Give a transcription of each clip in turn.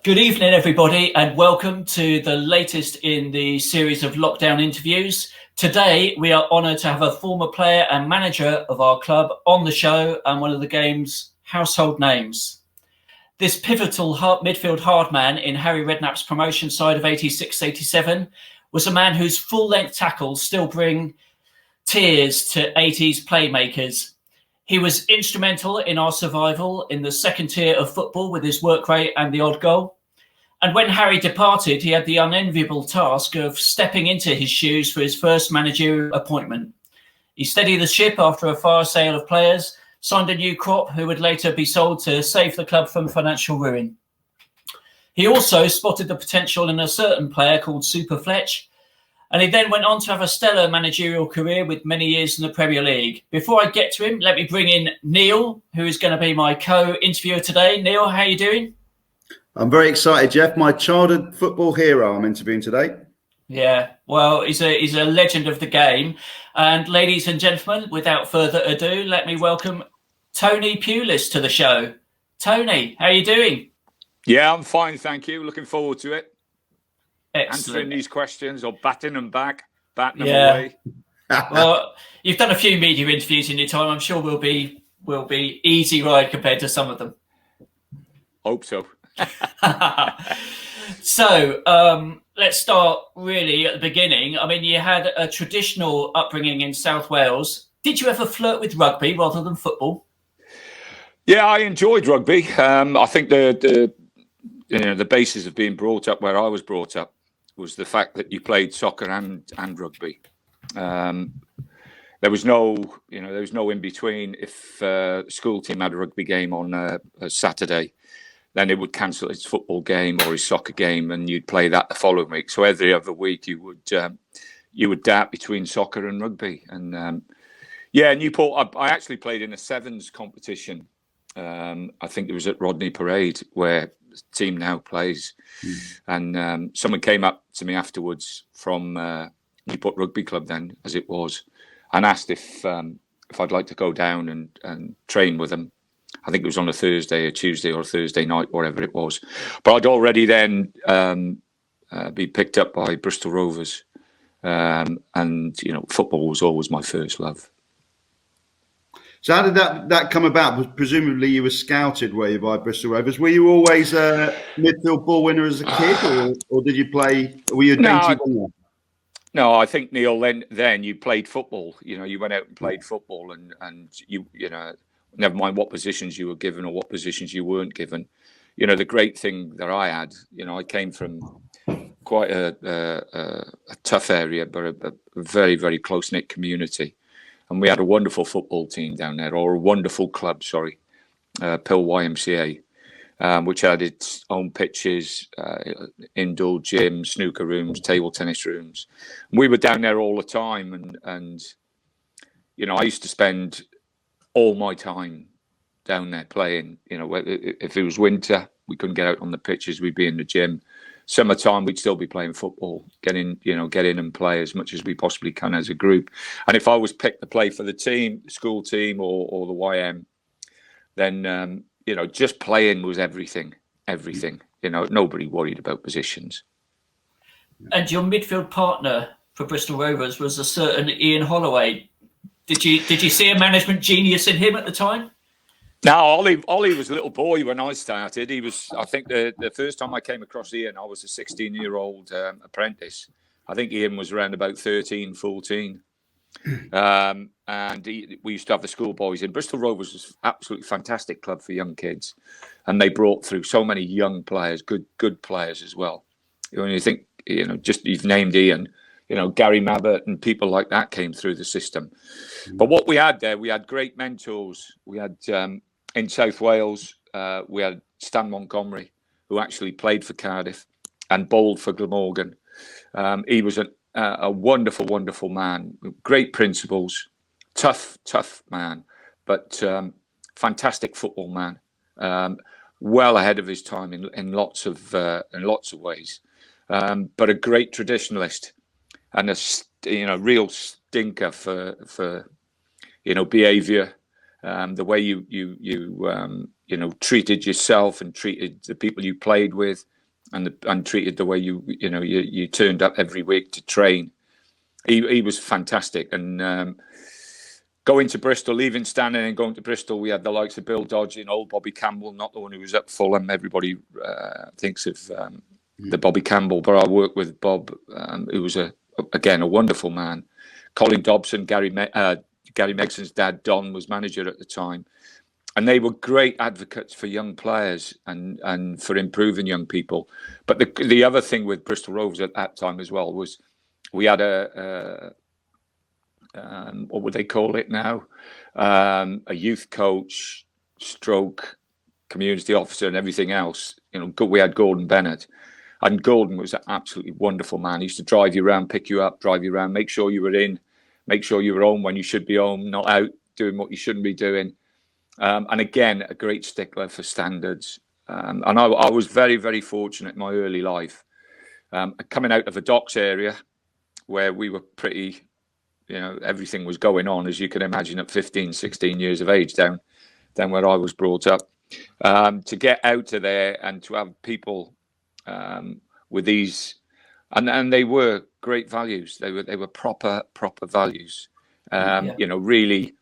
Good evening, everybody, and welcome to the latest in the series of lockdown interviews. Today, we are honoured to have a former player and manager of our club on the show and one of the game's household names. This pivotal midfield hard man in Harry Redknapp's promotion side of 86-87 was a man whose full-length tackles still bring tears to 80s playmakers. He was instrumental in our survival in the second tier of football with his work rate and the odd goal. And when Harry departed, he had the unenviable task of stepping into his shoes for his first managerial appointment. He steadied the ship after a fire sale of players, signed a new crop who would later be sold to save the club from financial ruin. He also spotted the potential in a certain player called Supa Fletch, and he then went on to have a stellar managerial career with many years in the Premier League. Before I get to him, let me bring in Neil, who is going to be my co-interviewer today. Neil, how are you doing? I'm very excited, Jeff. My childhood football hero I'm interviewing today. Yeah, well, he's a legend of the game. And ladies and gentlemen, without further ado, let me welcome Tony Pulis to the show. Tony, how are you doing? Yeah, I'm fine, thank you. Looking forward to it. Excellent. Answering these questions or batting them back, batting them away. Well, you've done a few media interviews in your time. I'm sure will be easy ride compared to some of them. Hope so. So let's start really at the beginning. I mean, you had a traditional upbringing in South Wales. Did you ever flirt with rugby rather than football? Yeah, I enjoyed rugby. I think the basis of being brought up where I was brought up was the fact that you played soccer and rugby. There was no in between. If the school team had a rugby game on a Saturday, then it would cancel its football game or his soccer game, and you'd play that the following week. So every other week you would dart between soccer and rugby. And Newport. I actually played in a sevens competition. I think it was at Rodney Parade where the team now plays. And someone came up to me afterwards from Newport Rugby Club then, as it was, and asked if I'd like to go down and train with them. I think it was on a Thursday, a Tuesday or a Thursday night, whatever it was. But I'd already then be picked up by Bristol Rovers. And, football was always my first love. So how did that come about? Presumably you were scouted, were you, by Bristol Rovers? Were you always a midfield ball winner as a kid, or did you play? Were you a dainty winner? No, I think, Neil, then you played football. You went out and played football, and you never mind what positions you were given or what positions you weren't given. The great thing that I had, I came from quite a tough area, but a very, very close-knit community. And we had a wonderful football team down there, or a wonderful club, Pill YMCA, which had its own pitches, indoor gym, snooker rooms, table tennis rooms. We were down there all the time, and I used to spend all my time down there playing. If it was winter, we couldn't get out on the pitches, we'd be in the gym. Summertime, we'd still be playing football, get in and play as much as we possibly can as a group. And if I was picked to play for the team, the school team or the YM, then, just playing was everything. Nobody worried about positions. And your midfield partner for Bristol Rovers was a certain Ian Holloway. Did you see a management genius in him at the time? No, Ollie was a little boy when I started. He was, I think, the first time I came across Ian, I was a 16-year-old apprentice. I think Ian was around about 13, 14. And we used to have the schoolboys in. Bristol Rovers was an absolutely fantastic club for young kids. And they brought through so many young players, good players as well. When you think, just you've named Ian, Gary Mabbott and people like that came through the system. But what we had there, we had great mentors. We had, in South Wales, we had Stan Montgomery, who actually played for Cardiff and bowled for Glamorgan. He was a wonderful, wonderful man, great principles, tough man, but fantastic football man, well ahead of his time in lots of ways, but a great traditionalist and a real stinker for behaviour, the way you treated yourself and treated the people you played with, and treated the way you turned up every week to train. He was fantastic. And going to Bristol, leaving Stanley and going to Bristol, we had the likes of Bill Dodge and old Bobby Campbell, not the one who was at Fulham. Everybody thinks of the Bobby Campbell, but I worked with Bob, who was again a wonderful man. Colin Dobson, Gary Megson's dad, Don, was manager at the time. And they were great advocates for young players and for improving young people. But the other thing with Bristol Rovers at that time as well was we had what would they call it now? A youth coach, stroke, community officer and everything else. We had Gordon Bennett. And Gordon was an absolutely wonderful man. He used to drive you around, pick you up, drive you around, make sure you were in, make sure you were home when you should be home, not out doing what you shouldn't be doing. And again, a great stickler for standards. And I was very, very fortunate in my early life. Coming out of the docks area where we were pretty, everything was going on, as you can imagine, at 15, 16 years of age down where I was brought up. To get out of there and to have people with these, and they were great values. They were proper values. Really.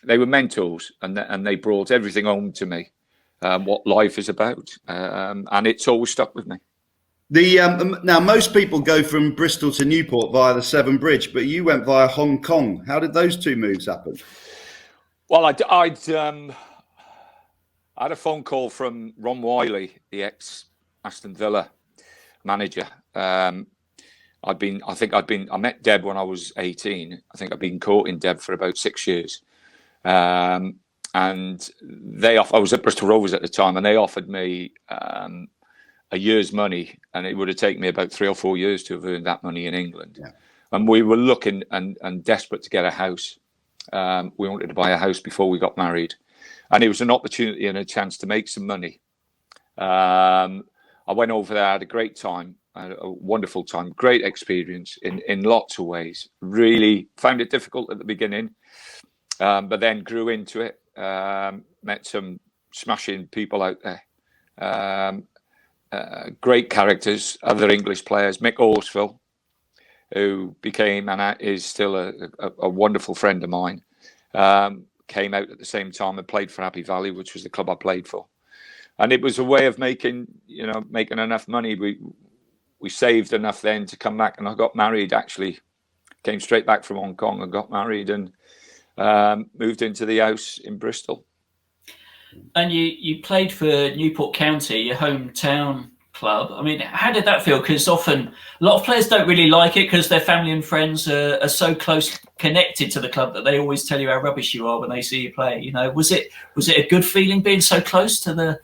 They were mentors, and they brought everything home to me, what life is about, and it's always stuck with me. Now, most people go from Bristol to Newport via the Severn Bridge, but you went via Hong Kong. How did those two moves happen? Well, I had a phone call from Ron Wiley, the ex-Aston Villa manager. I met Deb when I was 18. I think I'd been courting Deb for about 6 years. And I was at Bristol Rovers at the time, and they offered me a year's money, and it would have taken me about 3 or 4 years to have earned that money in England. Yeah. And we were looking and desperate to get a house. We wanted to buy a house before we got married, and it was an opportunity and a chance to make some money. I went over there, had a great time, a wonderful time, great experience in lots of ways. Really found it difficult at the beginning. But then grew into it, met some smashing people out there, great characters, other English players. Mick Horsfield, who became and is still a wonderful friend of mine, came out at the same time and played for Happy Valley, which was the club I played for. And it was a way of making enough money. We saved enough then to come back, and I got married. Actually, came straight back from Hong Kong and got married and moved into the house in Bristol. And you played for Newport County, your hometown club. I mean, how did that feel? Because often a lot of players don't really like it because their family and friends are so close connected to the club that they always tell you how rubbish you are when they see you play. Was it a good feeling being so close to the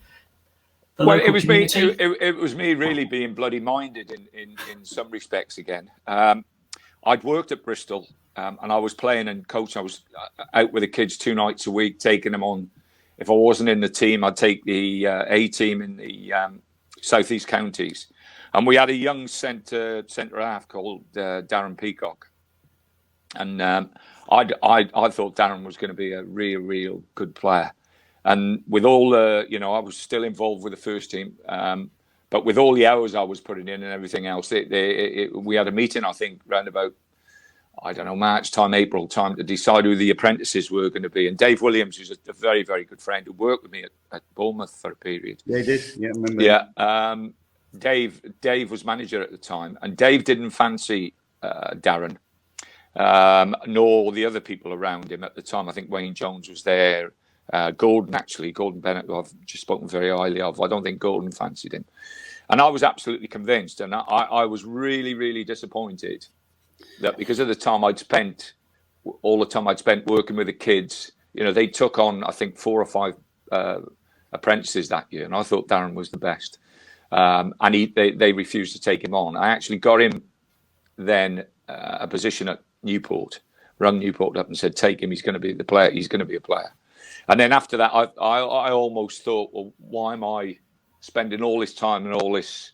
local community? It was me really being bloody minded in some respects again. I'd worked at Bristol. And I was playing and coaching. I was out with the kids 2 nights a week, taking them on. If I wasn't in the team, I'd take the A team in the Southeast counties. And we had a young centre half called Darren Peacock. And I thought Darren was going to be a real good player. And with all I was still involved with the first team. But with all the hours I was putting in and everything else, we had a meeting, I think, round about, I don't know, March time, April time, to decide who the apprentices were going to be. And Dave Williams, who's a very, very good friend, who worked with me at Bournemouth for a period. Yeah, he did. Yeah, I remember. Yeah. Dave was manager at the time, and Dave didn't fancy Darren, nor the other people around him at the time. I think Wayne Jones was there. Gordon Bennett, who I've just spoken very highly of. I don't think Gordon fancied him. And I was absolutely convinced. And I was really, really disappointed that because of the time I'd spent working with the kids, they took on, I think, 4 or 5 apprentices that year. And I thought Darren was the best. And they refused to take him on. I actually got him then a position at Newport, rung Newport up and said, take him, he's going to be the player. He's going to be a player. And then after that, I almost thought, well, why am I spending all this time and all this?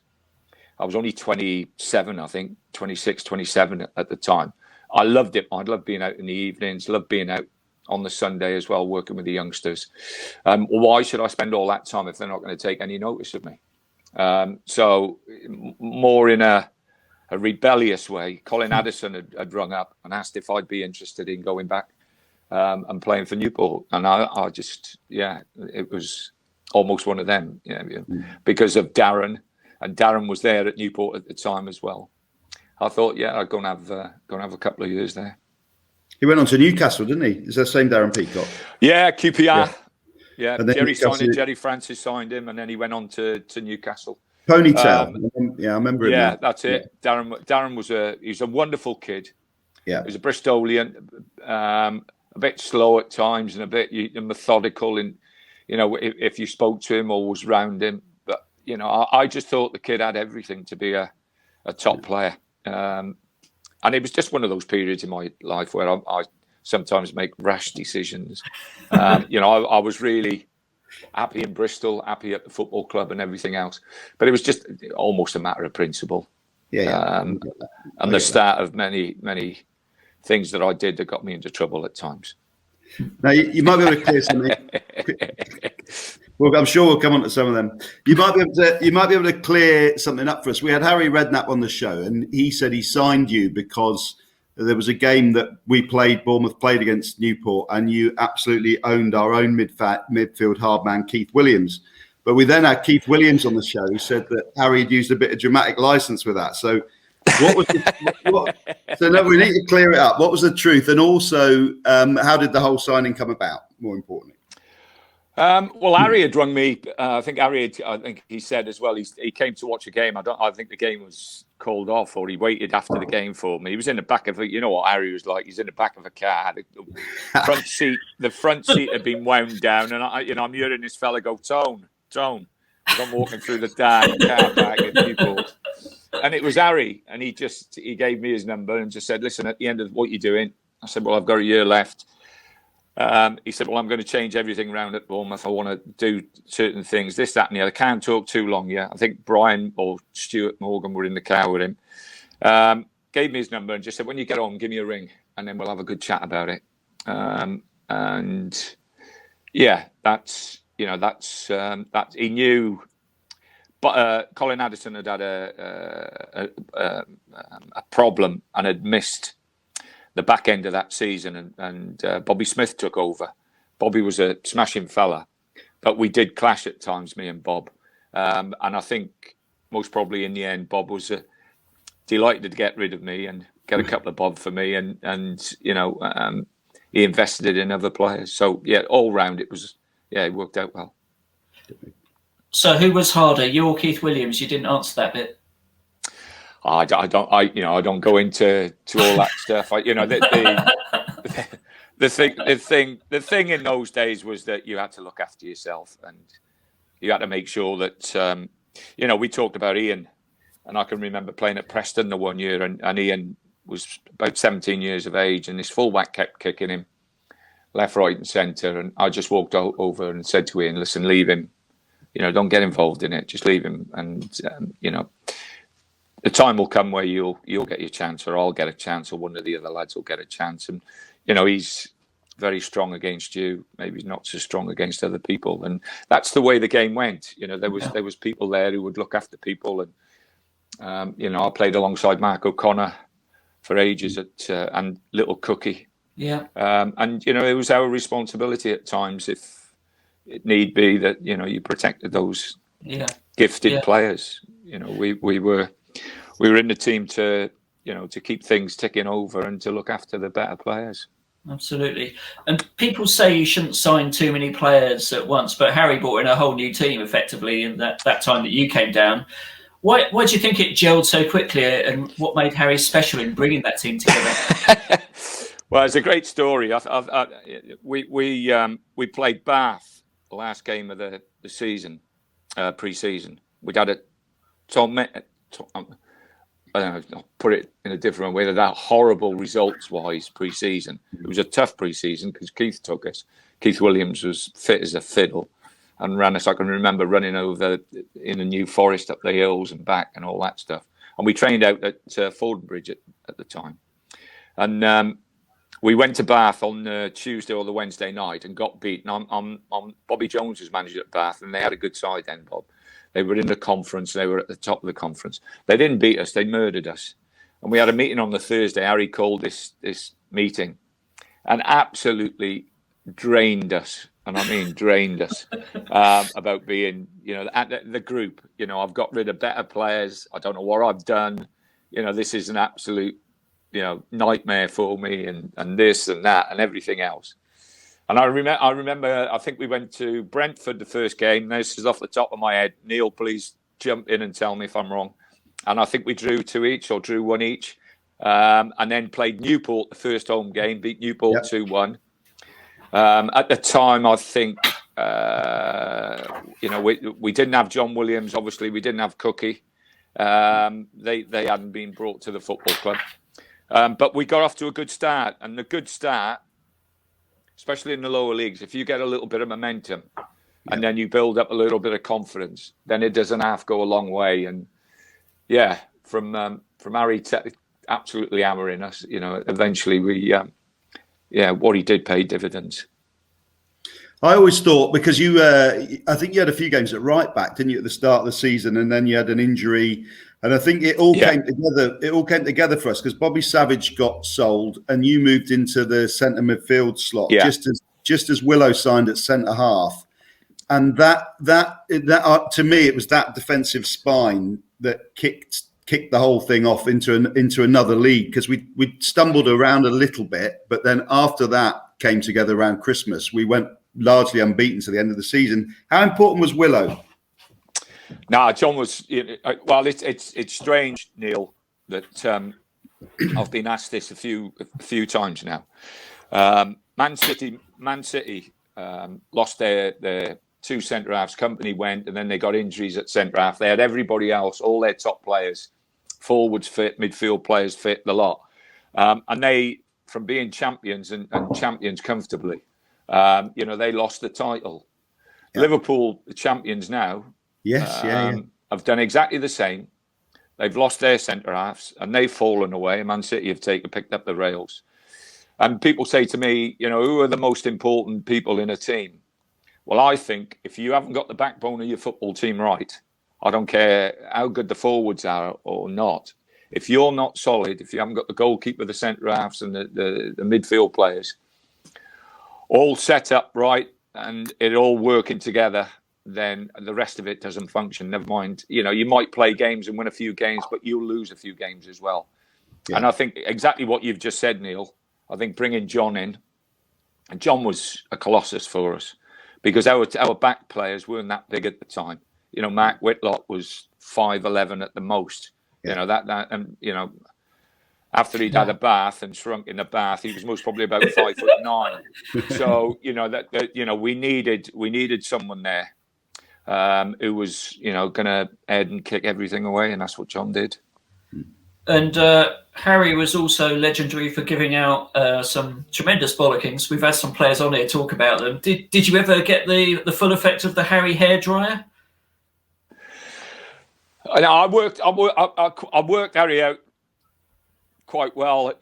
I was only 27, I think, 26, 27 at the time. I loved it. I loved being out in the evenings, loved being out on the Sunday as well, working with the youngsters. Why should I spend all that time if they're not going to take any notice of me? So more in a rebellious way. Colin Addison had rung up and asked if I'd be interested in going back and playing for Newport. And I just, it was almost one of them, because of Darren. And Darren was there at Newport at the time as well. I thought, I'd go and have a couple of years there. He went on to Newcastle, didn't he? Is that same Darren Peacock? Yeah, QPR. Yeah, Jerry Newcastle... signed him. Jerry Francis signed him, and then he went on to Newcastle. Ponytail. I remember him. Yeah, that's it. Yeah. Darren was a wonderful kid. Yeah, he was a Bristolian, a bit slow at times and a bit methodical in, if you spoke to him or was round him. But I just thought the kid had everything to be a top player. And it was just one of those periods in my life where I sometimes make rash decisions. I was really happy in Bristol, happy at the football club and everything else. But it was just almost a matter of principle. And the start of many, many things that I did that got me into trouble at times. Now, you might be able to clear something. Well, I'm sure we'll come on to some of them. You might be able to clear something up for us. We had Harry Redknapp on the show, and he said he signed you because there was a game that Bournemouth played against Newport, and you absolutely owned our own midfield hard man, Keith Williams. But we then had Keith Williams on the show who said that Harry had used a bit of dramatic license with that. So what was we need to clear it up. What was the truth? And also, how did the whole signing come about, more importantly? Well, Harry had rung me. I think he said as well. He came to watch a game. I think the game was called off, or he waited after the game for me. He was in the back of you know what Harry was like. He's in the back of a car. The front seat had been wound down, and I'm hearing this fella go, Tone. As I'm walking through the dark car park at Newport, and it was Harry, and he gave me his number and just said, "Listen, at the end of what you're doing," I said, "Well, I've got a year left." He said, "Well, I'm going to change everything around at Bournemouth. I want to do certain things, this, that, and the other. Can't talk too long yet." I think Brian or Stuart Morgan were in the car with him. Gave me his number and just said, "When you get home, give me a ring, and then we'll have a good chat about it." And yeah, that's he knew. But Colin Addison had a problem and had missed the back end of that season, and Bobby Smith took over. Bobby was a smashing fella, but we did clash at times, me and Bob. And I think most probably in the end, Bob was delighted to get rid of me and get a couple of bob for me, and he invested in other players. So yeah, all round it worked out well. So who was harder, you or Keith Williams? You didn't answer that bit. I don't go into all that stuff. The thing in those days was that you had to look after yourself, and you had to make sure that we talked about Ian, and I can remember playing at Preston the one year, and Ian was about 17 years of age, and his fullback kept kicking him left, right, and centre, and I just walked over and said to Ian, "Listen, leave him. Don't get involved in it. Just leave him, and the time will come where you'll get your chance, or I'll get a chance, or one of the other lads will get a chance." And he's very strong against you, maybe not so strong against other people, and that's the way the game went. There was people there who would look after people, and I played alongside Mark O'Connor for ages and Little Cookie. Yeah. And it was our responsibility at times, if it need be, that you protected those gifted players. We were in the team to keep things ticking over and to look after the better players. Absolutely. And people say you shouldn't sign too many players at once, but Harry brought in a whole new team effectively in that time that you came down. Why do you think it gelled so quickly, and what made Harry special in bringing that team together? Well, it's a great story. We played Bath the last game of the season, pre-season. We'd had I'll put it in a different way. That horrible results-wise pre-season. It was a tough pre-season because Keith took us. Keith Williams was fit as a fiddle and ran us. I can remember running over in the New Forest up the hills and back and all that stuff. And we trained out at Fordbridge at the time. And we went to Bath on the Tuesday or the Wednesday night and got beaten. Bobby Jones was manager at Bath, and they had a good side then, Bob. They were in the conference. They were at the top of the conference. They didn't beat us. They murdered us. And we had a meeting on the Thursday. Harry called this meeting and absolutely drained us. And I mean drained us about being, at the group. I've got rid of better players. I don't know what I've done. This is an absolute, nightmare for me, and this and that and everything else. And I remember, I think we went to Brentford the first game. This is off the top of my head. Neil, please jump in and tell me if I'm wrong. And I think we drew 2 each or drew 1 each. And then played Newport the first home game, beat Newport 2-1. At the time, I think, we didn't have John Williams. Obviously, we didn't have Cookie. They hadn't been brought to the football club. But we got off to a good start. And the good start, especially in the lower leagues, if you get a little bit of momentum and then you build up a little bit of confidence, then it doesn't half go a long way. And from Harry absolutely hammering us, eventually what he did pay dividends. I always thought, because I think you had a few games at right back, didn't you, at the start of the season, and then you had an injury. And I think it all came together. It all came together for us because Bobby Savage got sold, and you moved into the centre midfield slot just as Willow signed at centre half. And that to me, it was that defensive spine that kicked the whole thing off into another league, because we stumbled around a little bit, but then after that came together around Christmas. We went largely unbeaten to the end of the season. How important was Willow? No, John was. Well, it's strange, Neil, that I've been asked this a few times now. Man City lost their 2 centre halves. Company went, and then they got injuries at centre half. They had everybody else, all their top players, forwards fit, midfield players fit, the lot. And they, from being champions and champions comfortably, they lost the title. Yeah. Liverpool, the champions now. Yes, have done exactly the same. They've lost their centre halves and they've fallen away. Man City have picked up the rails. And people say to me, who are the most important people in a team? Well, I think if you haven't got the backbone of your football team right, I don't care how good the forwards are or not. If you're not solid, if you haven't got the goalkeeper, the centre halves and the midfield players all set up right and it all working together, then the rest of it doesn't function. Never mind, you might play games and win a few games, but you'll lose a few games as well. Yeah. And I think exactly what you've just said, Neil, I think bringing John in, and John was a colossus for us because our back players weren't that big at the time. Mark Whitlock was 5'11" at the most. Yeah. After he'd had a bath and shrunk in the bath, he was most probably about 5'9". So we needed someone there who was going to head and kick everything away, and that's what John did. And Harry was also legendary for giving out some tremendous bollockings. We've had some players on here talk about them. Did you ever get the full effect of the Harry hairdryer? I worked Harry out quite well,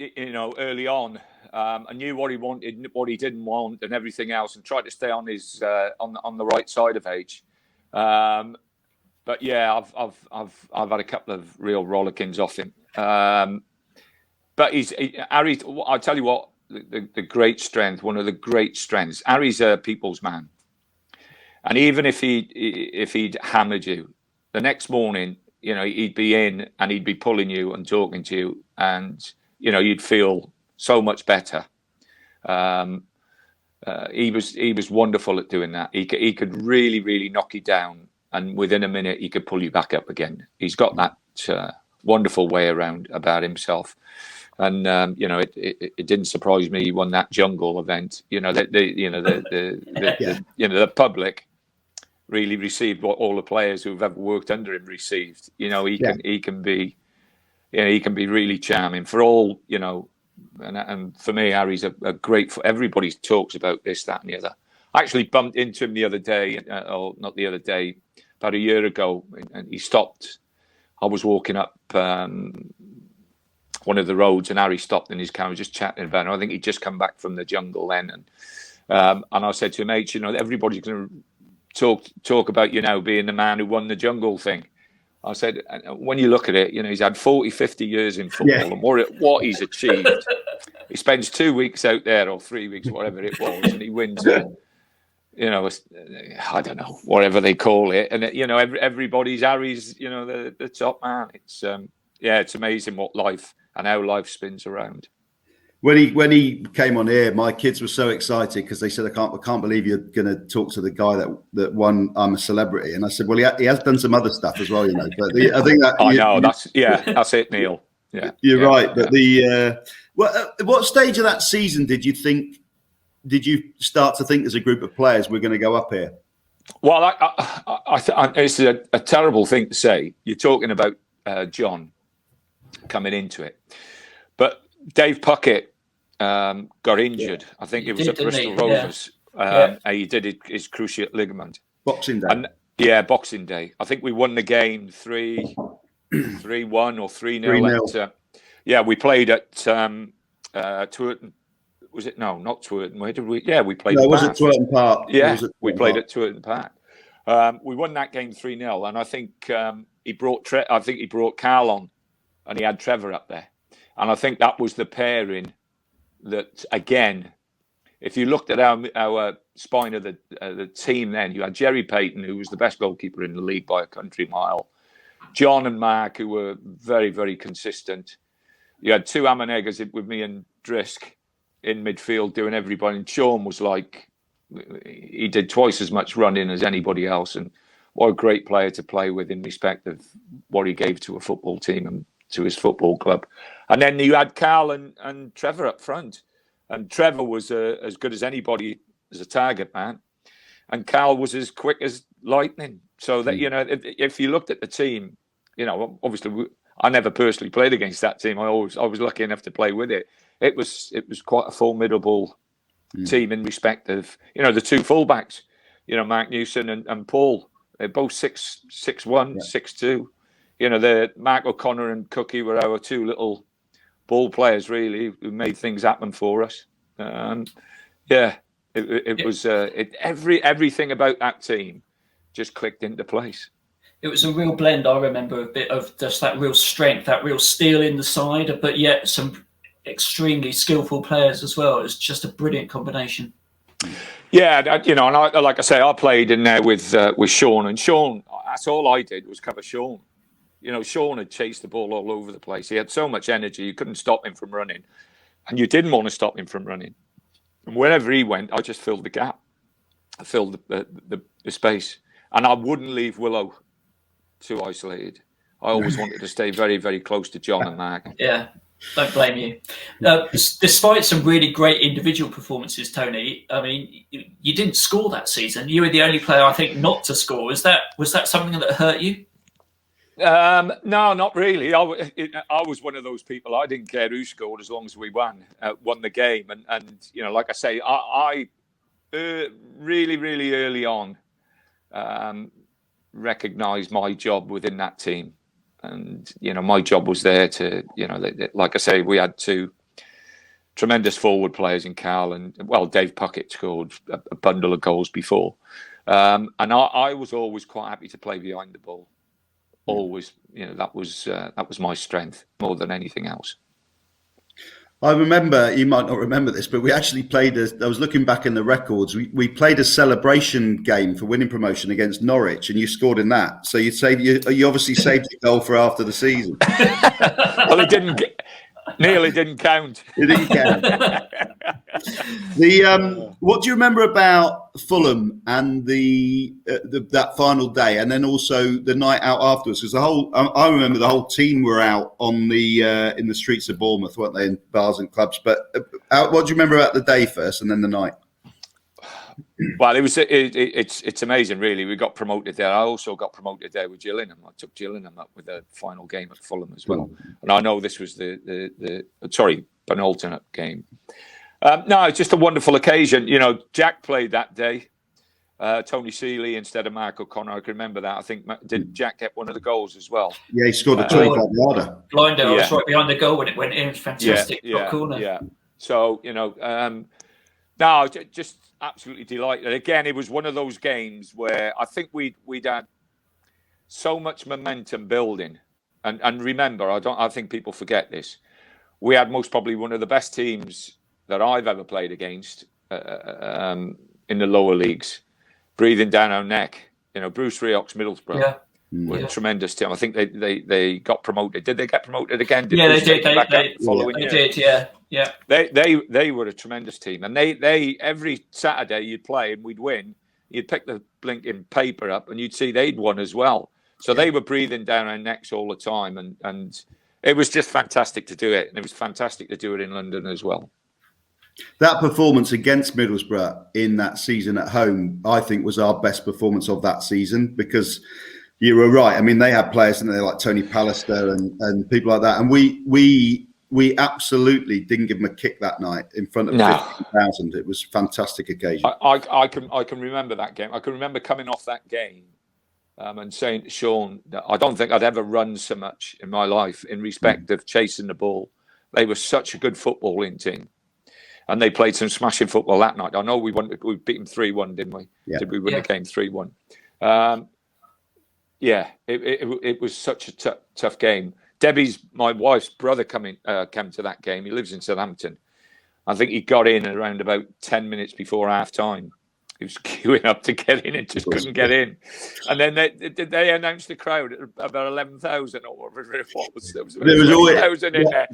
early on. I knew what he wanted, what he didn't want, and everything else, and tried to stay on his on the right side of age. But yeah, I've had a couple of real rollickings off him. But Harry. I'll tell you what, the great strength. One of the great strengths. Harry's a people's man, and even if he'd hammered you, the next morning, he'd be in and he'd be pulling you and talking to you, and you'd feel so much better. He was wonderful at doing that. He could really, really knock you down, and within a minute he could pull you back up again. He's got that wonderful way around about himself, and it didn't surprise me he won that jungle event. The public really received what all the players who've ever worked under him received. He can be really charming for all, and for me, Harry's a great. Everybody talks about this, that, and the other. I actually bumped into him the other day, or not the other day, about a year ago, and he stopped. I was walking up one of the roads, and Harry stopped in his car, was just chatting about it. I think he'd just come back from the jungle then, and I said to him, H, everybody's going to talk about, being the man who won the jungle thing. I said, when you look at it, he's had 40, 50 years in football, and what he's achieved. He spends 2 weeks out there, or 3 weeks, whatever it was, and he wins I don't know, whatever they call it. And, everybody's Harry's, the top man. It's, it's amazing what life and how life spins around. When he came on here, my kids were so excited because they said, I can't believe you're going to talk to the guy that won I'm a Celebrity. And I said, well, he has done some other stuff as well, But I think that that's it, Neil. Yeah, you're right. But what stage of that season did you start to think as a group of players we're going to go up here? Well, it's a terrible thing to say. You're talking about John coming into it, but Dave Puckett got injured. I think it was at Bristol Rovers. He did his cruciate ligament. Boxing Day. And, Boxing Day. I think we won the game 3-1 or 3-0. We played at Twerton. Was it? No, not Twerton. Where did we? Yeah, we played. No, it was at Twerton Park. Yeah, we played at Twerton Park. We won that game 3-0, and I think he brought Carl on, and he had Trevor up there. And I think that was the pairing that, again, if you looked at our spine of the team then, you had Jerry Payton, who was the best goalkeeper in the league by a country mile. John and Mark, who were very, very consistent. You had two Ammaneggers with me and Drisk in midfield doing everybody. And Sean was he did twice as much running as anybody else. And what a great player to play with in respect of what he gave to a football team and to his football club. And then you had Carl and Trevor up front. And Trevor was as good as anybody as a target man. And Carl was as quick as lightning. So that, if you looked at the team, obviously I never personally played against that team. I was lucky enough to play with it. It was quite a formidable team in respect of, the two fullbacks, Mark Newson and Paul. They're both 6'1", 6'2". The Mark O'Connor and Cookie were our two little ball players, really, who made things happen for us. It was everything about that team just clicked into place. It was a real blend. I remember a bit of just that real strength, that real steel in the side, but yet some extremely skillful players as well. It was just a brilliant combination. Yeah, and like I say, I played in there with Sean, and Sean, that's all I did was cover Sean. Sean had chased the ball all over the place. He had so much energy, you couldn't stop him from running, and you didn't want to stop him from running. And wherever he went, I just filled the gap. I filled the space, and I wouldn't leave Willow too isolated. I always wanted to stay very, very close to John and Mark. Yeah, don't blame you. Despite some really great individual performances, Tony, I mean, you didn't score that season. You were the only player, I think, not to score. Was that something that hurt you? No, not really. I was one of those people. I didn't care who scored as long as we won the game. And like I say, I really, really early on recognised my job within that team. And, my job was there to, like I say, we had two tremendous forward players in Carl and, Dave Puckett scored a bundle of goals before. And I was always quite happy to play behind the ball. Always, that was my strength more than anything else. I remember, you might not remember this, but we actually played I was looking back in the records. We played a celebration game for winning promotion against Norwich, and you scored in that. So you obviously saved your goal for after the season. Well, it didn't. Neil, it didn't count. It didn't count. What do you remember about Fulham and that final day, and then also the night out afterwards? Because I remember the whole team were out on in the streets of Bournemouth, weren't they, in bars and clubs? But what do you remember about the day first, and then the night? Well, it's amazing, really. We got promoted there. I also got promoted there with Gillingham. I took Gillingham up with the final game at Fulham as well. And I know this was the penultimate game. No, it's just a wonderful occasion. Jack played that day. Tony Seeley instead of Mark O'Connor. I can remember that. I think did Jack get one of the goals as well? Yeah, he scored a 25-yarder. Blinder, I was right behind the goal when it went in. Fantastic. Corner. Yeah. So, No, just absolutely delighted. Again, it was one of those games where I think we'd had so much momentum building, and remember, I think people forget this. We had most probably one of the best teams that I've ever played against in the lower leagues, breathing down our neck. Bruce Rioch's Middlesbrough were a tremendous team. I think they got promoted. Did they get promoted again? They did. They did. Yeah. They were a tremendous team, and they every Saturday you'd play and we'd win. You'd pick the blinking paper up and you'd see they'd won as well. So they were breathing down our necks all the time, and it was just fantastic to do it, and it was fantastic to do it in London as well. That performance against Middlesbrough in that season at home, I think, was our best performance of that season, because you were right. I mean, they had players in there like Tony Pallister and people like that, and we absolutely didn't give them a kick that night in front of 50,000. It was a fantastic occasion. I can remember that game. I can remember coming off that game and saying to Sean that I don't think I'd ever run so much in my life in respect of chasing the ball. They were such a good footballing team, and they played some smashing football that night. I know we beat them 3-1, didn't we? Yeah. Did we win the game 3-1? It was such a tough game. Debbie's, my wife's brother, came to that game. He lives in Southampton. I think he got in around about 10 minutes before half time. He was queuing up to get in and just couldn't get in. And then they announced the crowd at about 11,000 or whatever it was. There was 11,000 in there.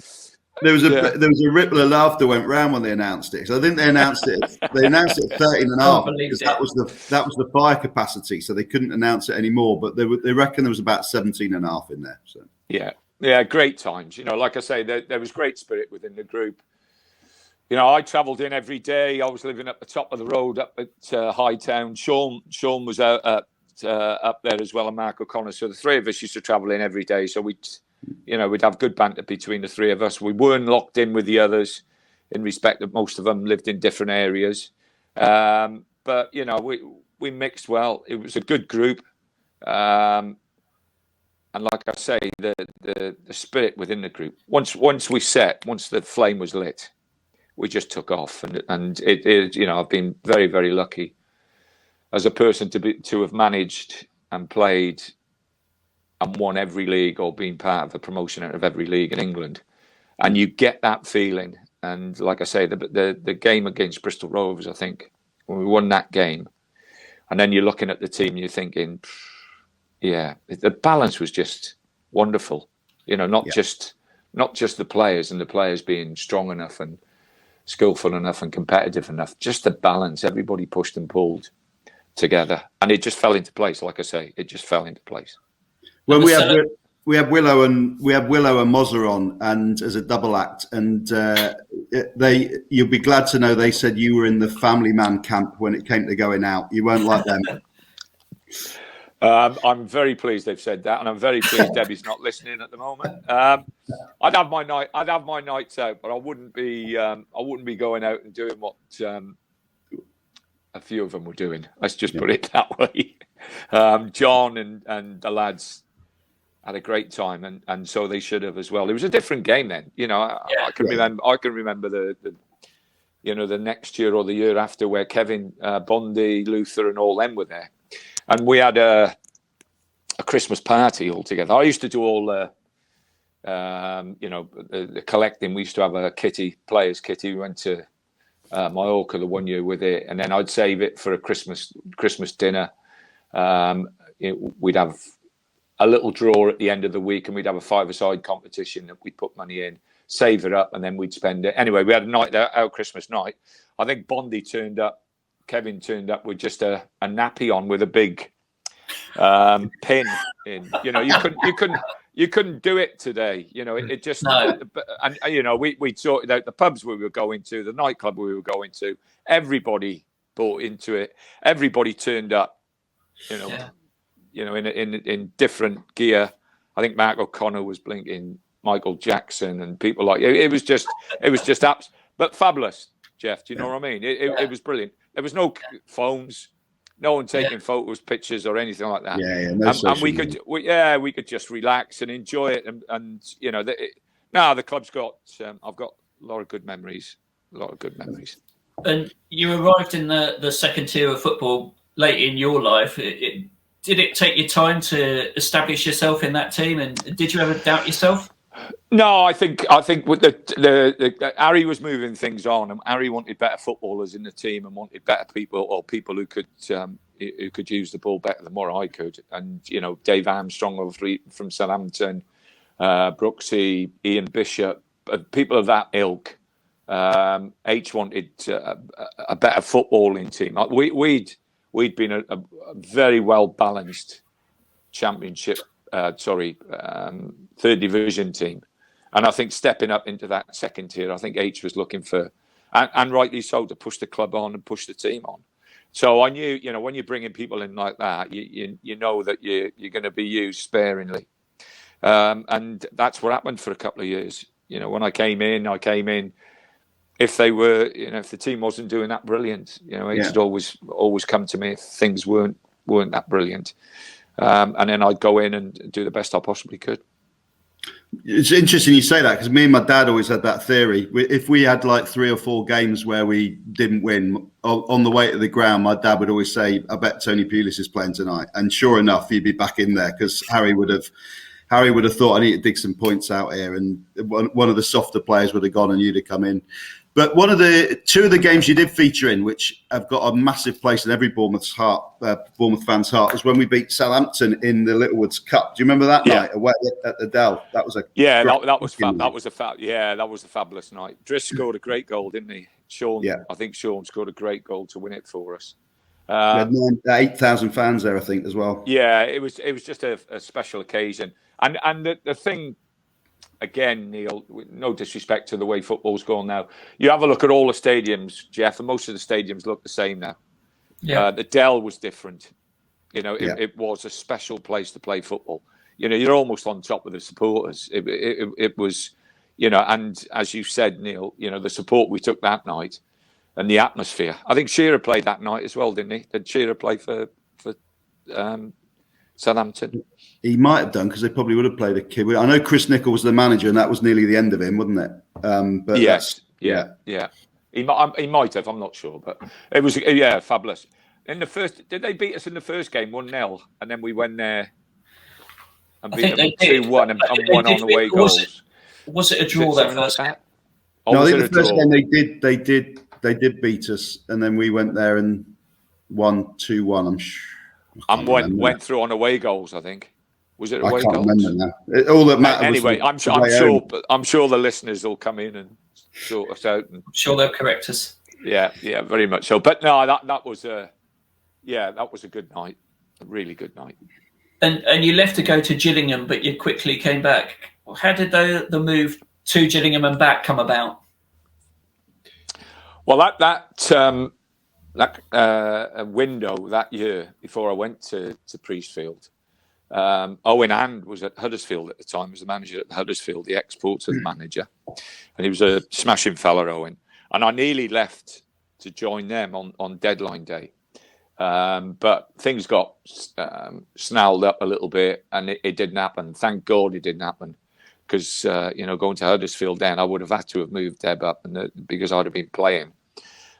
There was a ripple of laughter went round when they announced it. So I think they announced it at 13.5 because that was the fire capacity. So they couldn't announce it anymore. But they reckon there was about 17.5 in there. So yeah, great times. Like I say, there was great spirit within the group. I travelled in every day. I was living at the top of the road up at Hightown. Sean was up there as well, and Mark O'Connor. So the three of us used to travel in every day. So we'd have good banter between the three of us. We weren't locked in with the others in respect that most of them lived in different areas. But we mixed well. It was a good group. And like I say, the spirit within the group. Once the flame was lit, we just took off, and it is. I've been very, very lucky as a person to have managed and played and won every league or been part of the promotion out of every league in England, and you get that feeling. And like I say, the game against Bristol Rovers, I think when we won that game, and then you're looking at the team, you're thinking, the balance was just wonderful. Not just the players and the players being strong enough and skillful enough and competitive enough, just the balance. Everybody pushed and pulled together, and it just fell into place. Like I say, it just fell into place. Well, we have Willow and Mozza on, and as a double act, and you'll be glad to know they said you were in the family man camp when it came to going out. You weren't like them. I'm very pleased they've said that, and I'm very pleased Debbie's not listening at the moment. I'd have my nights out, but I wouldn't be going out and doing what a few of them were doing. Let's just put it that way. John and the lads had a great time, and so they should have as well. It was a different game then. I can remember the next year or the year after where Kevin, Bondi, Luther, and all them were there. And we had a Christmas party all together. I used to do all the collecting. We used to have a players kitty. We went to Mallorca the one year with it, and then I'd save it for a Christmas dinner. We'd have a little draw at the end of the week, and we'd have a five-a-side competition that we'd put money in, save it up, and then we'd spend it. Anyway, we had a night, our Christmas night. I think Bondi turned up. Kevin turned up with just a nappy on with a big pin in. You couldn't do it today. It just. No. And we sorted out the pubs we were going to, the nightclub we were going to. Everybody bought into it. Everybody turned up. In different gear. I think Mark O'Connor was blinking Michael Jackson and people like it was just apps, but fabulous, Jeff. Do you know what I mean? It was brilliant. There was no phones, no one taking photos, pictures, or anything like that. And we could just relax and enjoy it. And the club's got. I've got a lot of good memories. And you arrived in the second tier of football late in your life. Did it take you time to establish yourself in that team? And did you ever doubt yourself? No, I think with the Harry was moving things on, and Harry wanted better footballers in the team and wanted better people, or people who could use the ball better than what I could. And Dave Armstrong, obviously from Southampton, Brooksy, Ian Bishop, people of that ilk. H wanted a better footballing team. We'd been a very well balanced championship, third division team, and I think stepping up into that second tier, I think H was looking for, and rightly so, to push the club on and push the team on. So I knew, when you're bringing people in like that, you know that you're going to be used sparingly, and that's what happened for a couple of years. When I came in. If they were, if the team wasn't doing that brilliant, H had always come to me if things weren't that brilliant, and then I'd go in and do the best I possibly could. It's interesting you say that, because me and my dad always had that theory. If we had like 3 or 4 games where we didn't win, on the way to the ground, my dad would always say, "I bet Tony Pulis is playing tonight." And sure enough, he'd be back in there, because Harry would have thought, "I need to dig some points out here," and one of the softer players would have gone and you'd have come in. But two of the games you did feature in, which have got a massive place in every Bournemouth fan's heart, was when we beat Southampton in the Littlewoods Cup. Do you remember that night away at the Dell? That was that was a fabulous night. Driss scored a great goal, didn't he? Sean, I think Sean scored a great goal to win it for us. 8,000 fans there, I think, as well. Yeah, it was just a special occasion, and the thing. Again, Neil, no disrespect to the way football's gone now. You have a look at all the stadiums, Jeff, and most of the stadiums look the same now. Yeah. The Dell was different. It was a special place to play football. You're almost on top of the supporters. It was, and as you said, Neil, the support we took that night and the atmosphere. I think Shearer played that night as well, didn't he? Did Shearer play for Southampton? He might have done, because they probably would have played a kid. I know Chris Nicholl was the manager, and that was nearly the end of him, wasn't it? But yes, yeah. He might have. I'm not sure, but it was fabulous. In the first, did they beat us in the first game 1-0, and then we went there and beat them 2-1 and won on away goals? Was it a draw that first game? No, I think the first game they did beat us, and then we went there and won 2-1. I'm sure. And went through on away goals, I think. Was it away goals? I can't remember now. All that matters. Anyway, I'm sure the listeners will come in and sort us out. And, I'm sure they'll correct us. Yeah, very much so. But no, that was a good night, a really good night. And you left to go to Gillingham, but you quickly came back. How did the move to Gillingham and back come about? Well, that window that year before I went to Priestfield, Owen Hand was at Huddersfield at the time, was the manager at Huddersfield, the exporter manager, and he was a smashing fella, Owen. And I nearly left to join them on deadline day, but things got snarled up a little bit, and it didn't happen. Thank God it didn't happen, because going to Huddersfield then, I would have had to have moved Deb up, because I'd have been playing.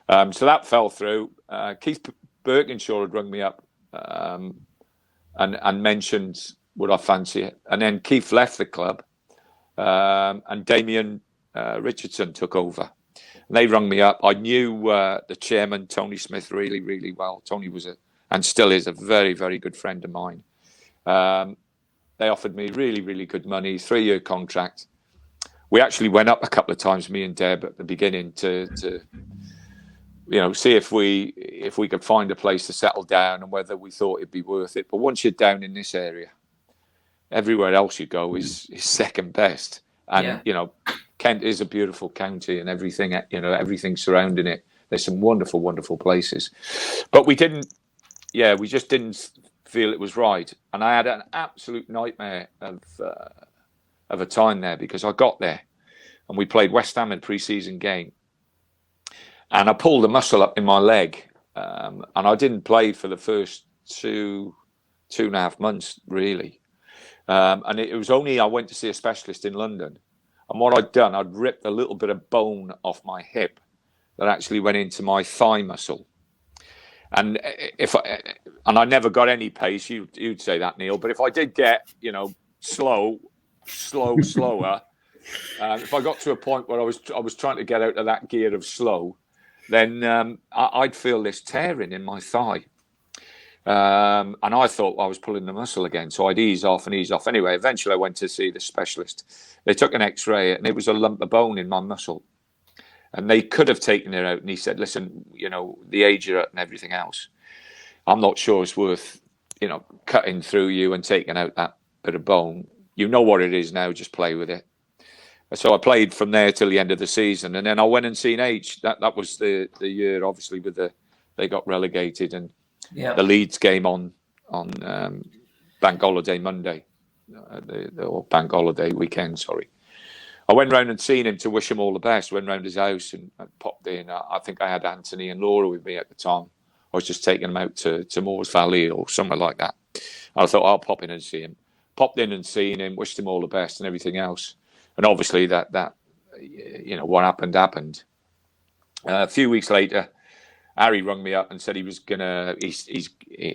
So that fell through. Keith Birkinshaw had rung me up and mentioned, would I fancy it? And then Keith left the club, and Damien Richardson took over. And they rung me up. I knew the chairman, Tony Smith, really, really well. Tony was and still is a very, very good friend of mine. They offered me really, really good money, 3-year contract. We actually went up a couple of times, me and Deb, at the beginning to see if we could find a place to settle down and whether we thought it'd be worth it. But once you're down in this area, everywhere else you go is second best. And Kent is a beautiful county, and everything surrounding it. There's some wonderful, wonderful places. But we just didn't feel it was right. And I had an absolute nightmare of a time there, because I got there and we played West Ham in pre-season game. And I pulled a muscle up in my leg, and I didn't play for the first 2.5 months, really. And it was only I went to see a specialist in London. And what I'd done, I'd ripped a little bit of bone off my hip that actually went into my thigh muscle. And I never got any pace. You'd say that, Neil. But if I did get, slower, if I got to a point where I was trying to get out of that gear of slow, then I'd feel this tearing in my thigh. And I thought I was pulling the muscle again. So I'd ease off. Anyway, eventually I went to see the specialist. They took an X-ray and it was a lump of bone in my muscle. And they could have taken it out. And he said, listen, the age you're at and everything else, I'm not sure it's worth, cutting through you and taking out that bit of bone. You know what it is now, just play with it. So I played from there till the end of the season. And then I went and seen H. That was the year, obviously, they got relegated. And the Leeds game on Bank Holiday Monday, or Bank Holiday weekend, sorry. I went round and seen him to wish him all the best. Went round his house and popped in. I think I had Anthony and Laura with me at the time. I was just taking them out to Moores Valley or somewhere like that. And I thought, I'll pop in and see him. Popped in and seen him, wished him all the best and everything else. And obviously that what happened. A few weeks later, Harry rung me up and said he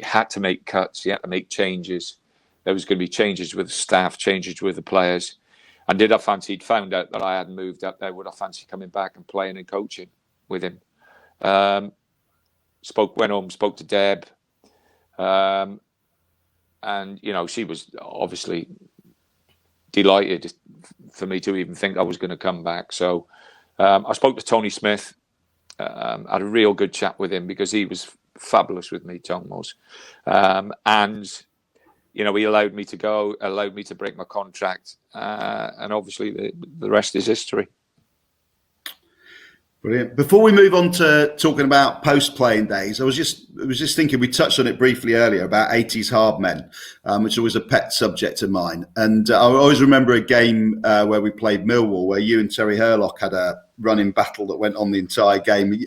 had to make cuts. He had to make changes. There was going to be changes with the staff, changes with the players. And he'd found out that I hadn't moved up there, would I fancy coming back and playing and coaching with him? Went home, spoke to Deb. And, she was obviously delighted for me to even think I was going to come back. So I spoke to Tony Smith, had a real good chat with him because he was fabulous with me, Tom was. And he allowed me to go, allowed me to break my contract, and obviously the rest is history. Brilliant. Before we move on to talking about post-playing days, I was just thinking, we touched on it briefly earlier about 80s hard men, which was a pet subject of mine. And I always remember a game where we played Millwall, where you and Terry Hurlock had a running battle that went on the entire game.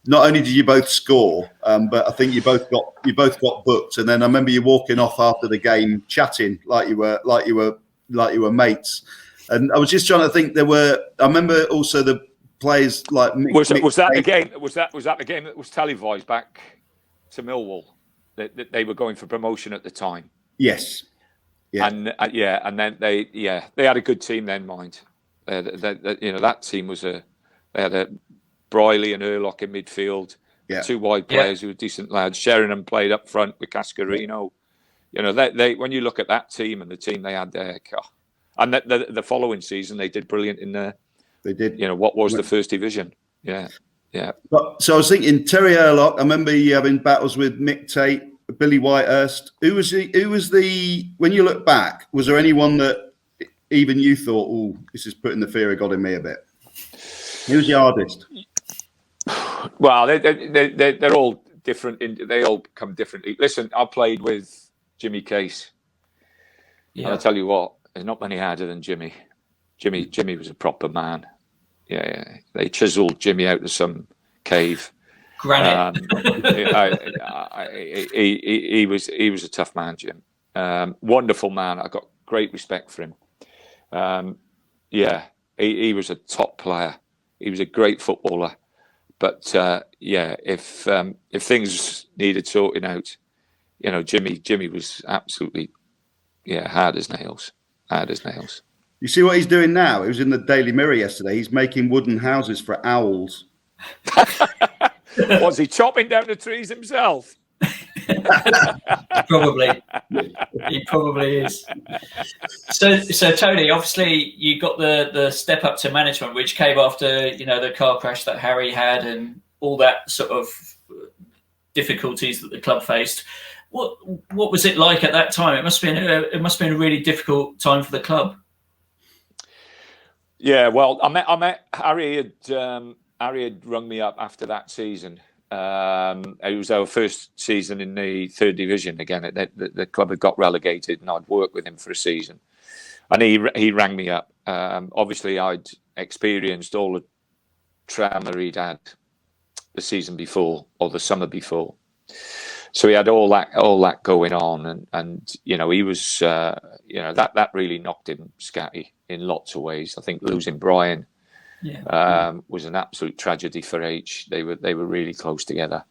Not only did you both score, but I think you both got booked. And then I remember you walking off after the game, chatting like you were mates. And I was just trying to think. I remember also the players like was that the game? Was that the game that was televised back to Millwall? That they were going for promotion at the time. Yes. Yeah. And and then they had a good team then, mind. That team they had a Briley and Hurlock in midfield, two wide players who were decent lads. Sheringham played up front with Cascarino. They when you look at that team and the team they had there, and the following season they did brilliant in there. They did. What was the first division? Yeah. So I was thinking Terry Hurlock. I remember you having battles with Mick Tate, Billy Whitehurst. Who was the? When you look back, was there anyone that even you thought, "Oh, this is putting the fear of God in me a bit"? Who was the hardest? Well, they're all different. They all come differently. Listen, I played with Jimmy Case. Yeah. And I'll tell you what, there's not many harder than Jimmy. Jimmy was a proper man. Yeah. They chiseled Jimmy out of some cave. Granite. He was a tough man, Jim. Wonderful man. I got great respect for him. He was a top player. He was a great footballer. But if things needed sorting out, Jimmy was absolutely hard as nails. You see what he's doing now? He was in the Daily Mirror yesterday. He's making wooden houses for owls. Was he chopping down the trees himself? Probably. He probably is. So Tony, obviously you got the step up to management, which came after the car crash that Harry had and all that sort of difficulties that the club faced. What was it like at that time? It must have been a really difficult time for the club. Yeah, well, I met Harry. Harry had rung me up after that season. It was our first season in the third division again. The club had got relegated, and I'd worked with him for a season. And he rang me up. Obviously, I'd experienced all the trauma he'd had the season before or the summer before. So he had all that going on, and he was that really knocked him scatty in lots of ways. I think losing Brian was an absolute tragedy for H. They were really close together,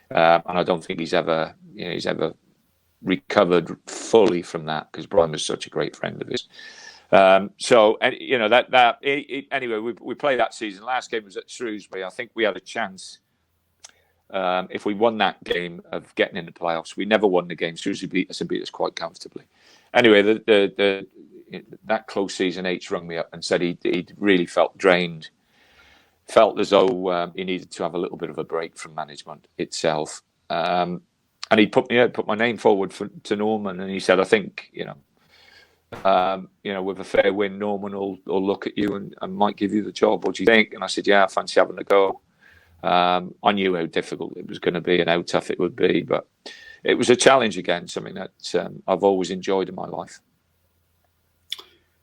and I don't think he's ever recovered fully from that, because Brian was such a great friend of his. Anyway, we played that season. Last game was at Shrewsbury. I think we had a chance, if we won that game, of getting in the playoffs. We never won the game. Shrewsbury beat us and beat us quite comfortably. Anyway, that close season, H rung me up and said he really felt drained, felt as though he needed to have a little bit of a break from management itself. And he put my name forward to Norman, and he said, I think, with a fair win, Norman will look at you and might give you the job. What do you think? And I said, yeah, I fancy having a go. I knew how difficult it was going to be and how tough it would be, but it was a challenge again, something that I've always enjoyed in my life.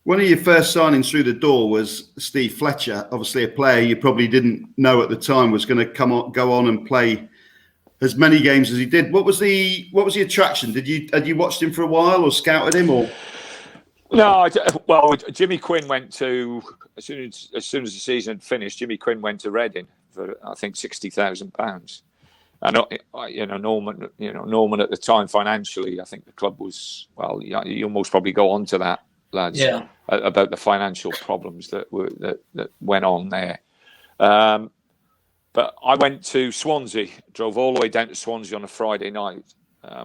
One of your first signings through the door was Steve Fletcher, obviously a player you probably didn't know at the time was going to go on and play as many games as he did. What was the attraction? Had you watched him for a while or scouted him or? No, well, Jimmy Quinn went to, as soon as the season finished, Jimmy Quinn went to Reading for, I think, £60,000. And Norman at the time financially, I think the club was, well, you'll most probably go on to that, lads, about the financial problems that went on there. But I went to Swansea, drove all the way down to Swansea on a Friday night.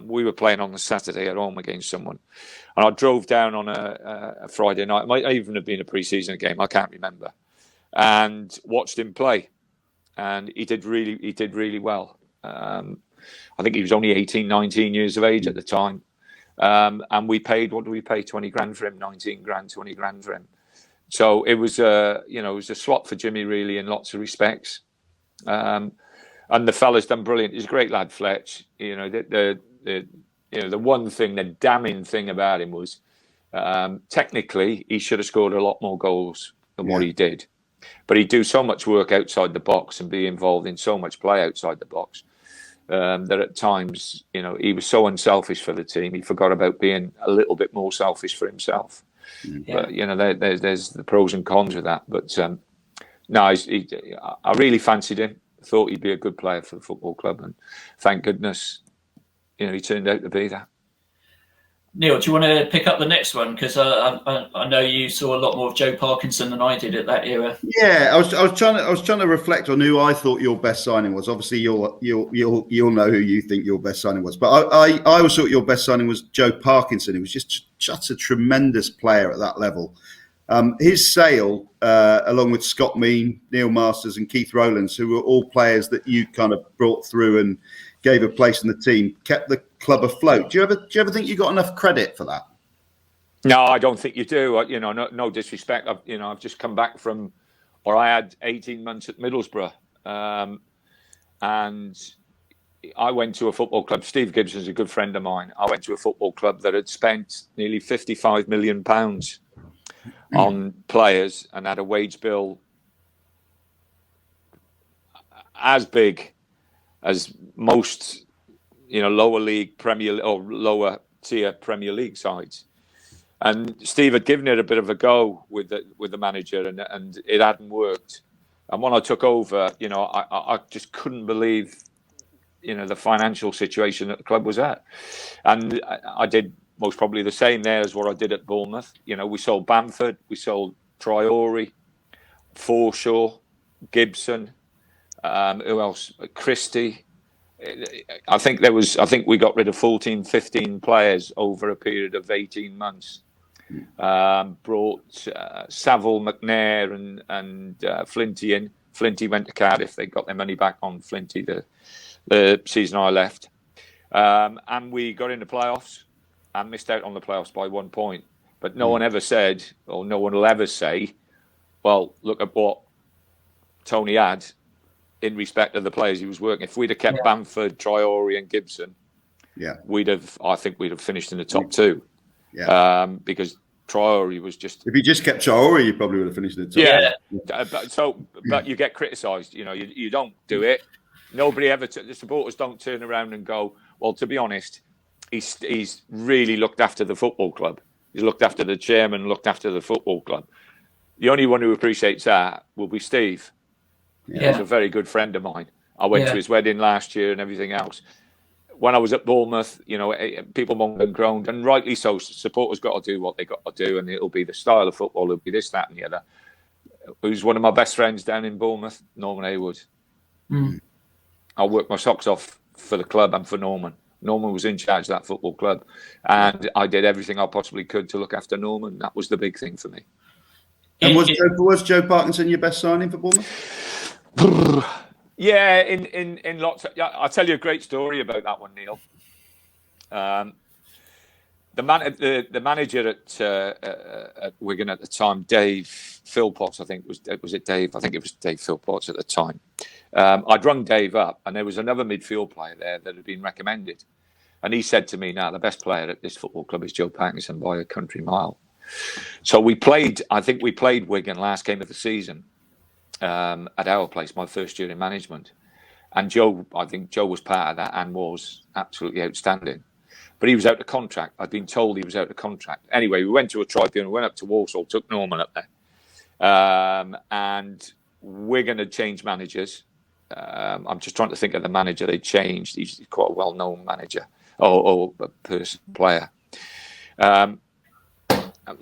We were playing on the Saturday at home against someone, and I drove down on a Friday night. It might even have been a pre-season game, I can't remember, and watched him play, and he did really well. I think he was only 18, 19 years of age at the time, and we paid, what do we pay? 20 grand for him, 19 grand, 20 grand for him. So it was it was a swap for Jimmy, really, in lots of respects. And the fella's done brilliant. He's a great lad, Fletch. The one thing, the damning thing about him was, technically he should have scored a lot more goals than what he did, but he'd do so much work outside the box and be involved in so much play outside the box, that at times, he was so unselfish for the team, he forgot about being a little bit more selfish for himself. But there's the pros and cons with that. But no, I really fancied him. Thought he'd be a good player for the football club, and thank goodness, he turned out to be that. Neil, do you want to pick up the next one? Because I know you saw a lot more of Joe Parkinson than I did at that era. Yeah, I was trying to reflect on who I thought your best signing was. Obviously, you'll know who you think your best signing was, but I always thought your best signing was Joe Parkinson. He was just such a tremendous player at that level. His sale, along with Scott Mean, Neil Masters and Keith Rowlands, who were all players that you kind of brought through and gave a place in the team, kept the club afloat. Do you ever think you got enough credit for that? No, I don't think you do. No disrespect. I've just come back from, or I had 18 months at Middlesbrough, and I went to a football club. Steve Gibson's a good friend of mine. I went to a football club that had spent nearly £55 million on players and had a wage bill as big as most, lower league Premier or lower tier Premier League sides. And Steve had given it a bit of a go with the manager, and it hadn't worked. And when I took over, I just couldn't believe, the financial situation that the club was at. And I did most probably the same there as what I did at Bournemouth. We sold Bamford, we sold Traore, Forshaw, Gibson, who else? Christie. I think we got rid of 14, 15 players over a period of 18 months. Brought Saville, McNair and Flinty in. Flinty went to Cardiff. They got their money back on Flinty the season I left. And we got into playoffs and missed out on the playoffs by 1 point. But no one ever said, or no one will ever say, well, look at what Tony had in respect of the players he was working. If we'd have kept Bamford, Traore and Gibson, I think we'd have finished in the top two. Yeah. Because Traore was just... If you just kept Traore, you probably would have finished in the top. Yeah. But you get criticised. You don't do it. Nobody ever... the supporters don't turn around and go, well, to be honest, he's really looked after the football club. He's looked after the chairman, looked after the football club. The only one who appreciates that will be Steve. Yeah. He's a very good friend of mine. I went to his wedding last year and everything else. When I was at Bournemouth, you know, people moaned and groaned, and rightly so. Supporters got to do what they got to do, and it'll be the style of football. It'll be this, that, and the other. Who's one of my best friends down in Bournemouth? Norman Haywood. I worked my socks off for the club and for Norman. Norman was in charge of that football club, and I did everything I possibly could to look after Norman. That was the big thing for me. And was Joe Parkinson your best signing for Bournemouth? Yeah, in lots of, I'll tell you a great story about that one, Neil. The manager at Wigan at the time, Dave Philpotts, I think was it Dave? I think it was Dave Philpotts at the time. I'd rung Dave up, and there was another midfield player there that had been recommended, and he said to me, "Now the best player at this football club is Joe Parkinson by a country mile." So we played. I think we played Wigan last game of the season at our place, my first year in management, and I think Joe was part of that and was absolutely outstanding. But he was out of contract. I'd been told he was out of contract. Anyway, we went to a tribunal, went up to Walsall, took Norman up there. And Wigan had changed managers. I'm just trying to think of the manager they changed. He's quite a well-known manager or player.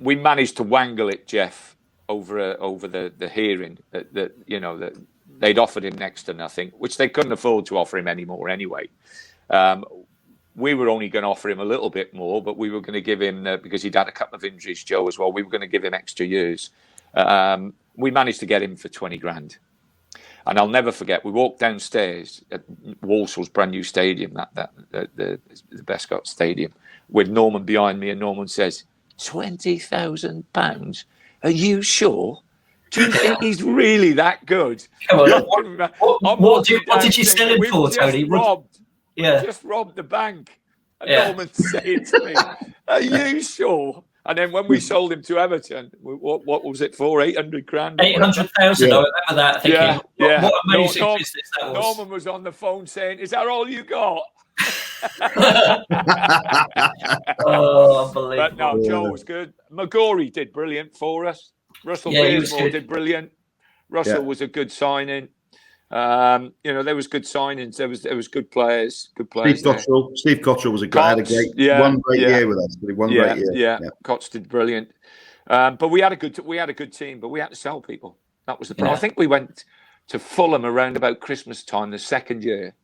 We managed to wangle it, Jeff, over the hearing that you know that they'd offered him next to nothing, which they couldn't afford to offer him anymore anyway. We were only going to offer him a little bit more, but we were going to give him, because he'd had a couple of injuries, Joe, as well, we were going to give him extra years. We managed to get him for 20 grand. And I'll never forget, we walked downstairs at Walsall's brand new stadium, the Bescott Stadium, with Norman behind me, and Norman says, £20,000? Are you sure? Do you think he's really that good? What did you sell him for, Tony? We just robbed the bank. And Norman saying to me, "Are you sure?" And then when we sold him to Everton, what was it for? 800 grand? 800,000. I remember that. Thinking, what amazing business that was. Norman was on the phone saying, "Is that all you got?" Oh, unbelievable. But no, Joe was good. McGorry did brilliant for us. Russell Beersmore did brilliant. Russell was a good signing. You know, there was good signings. There was good players. Steve Cottrell was had a great year with us. Great year. Yeah. Cots did brilliant. But we had a good team. But we had to sell people. That was the problem. I think we went to Fulham around about Christmas time the second year,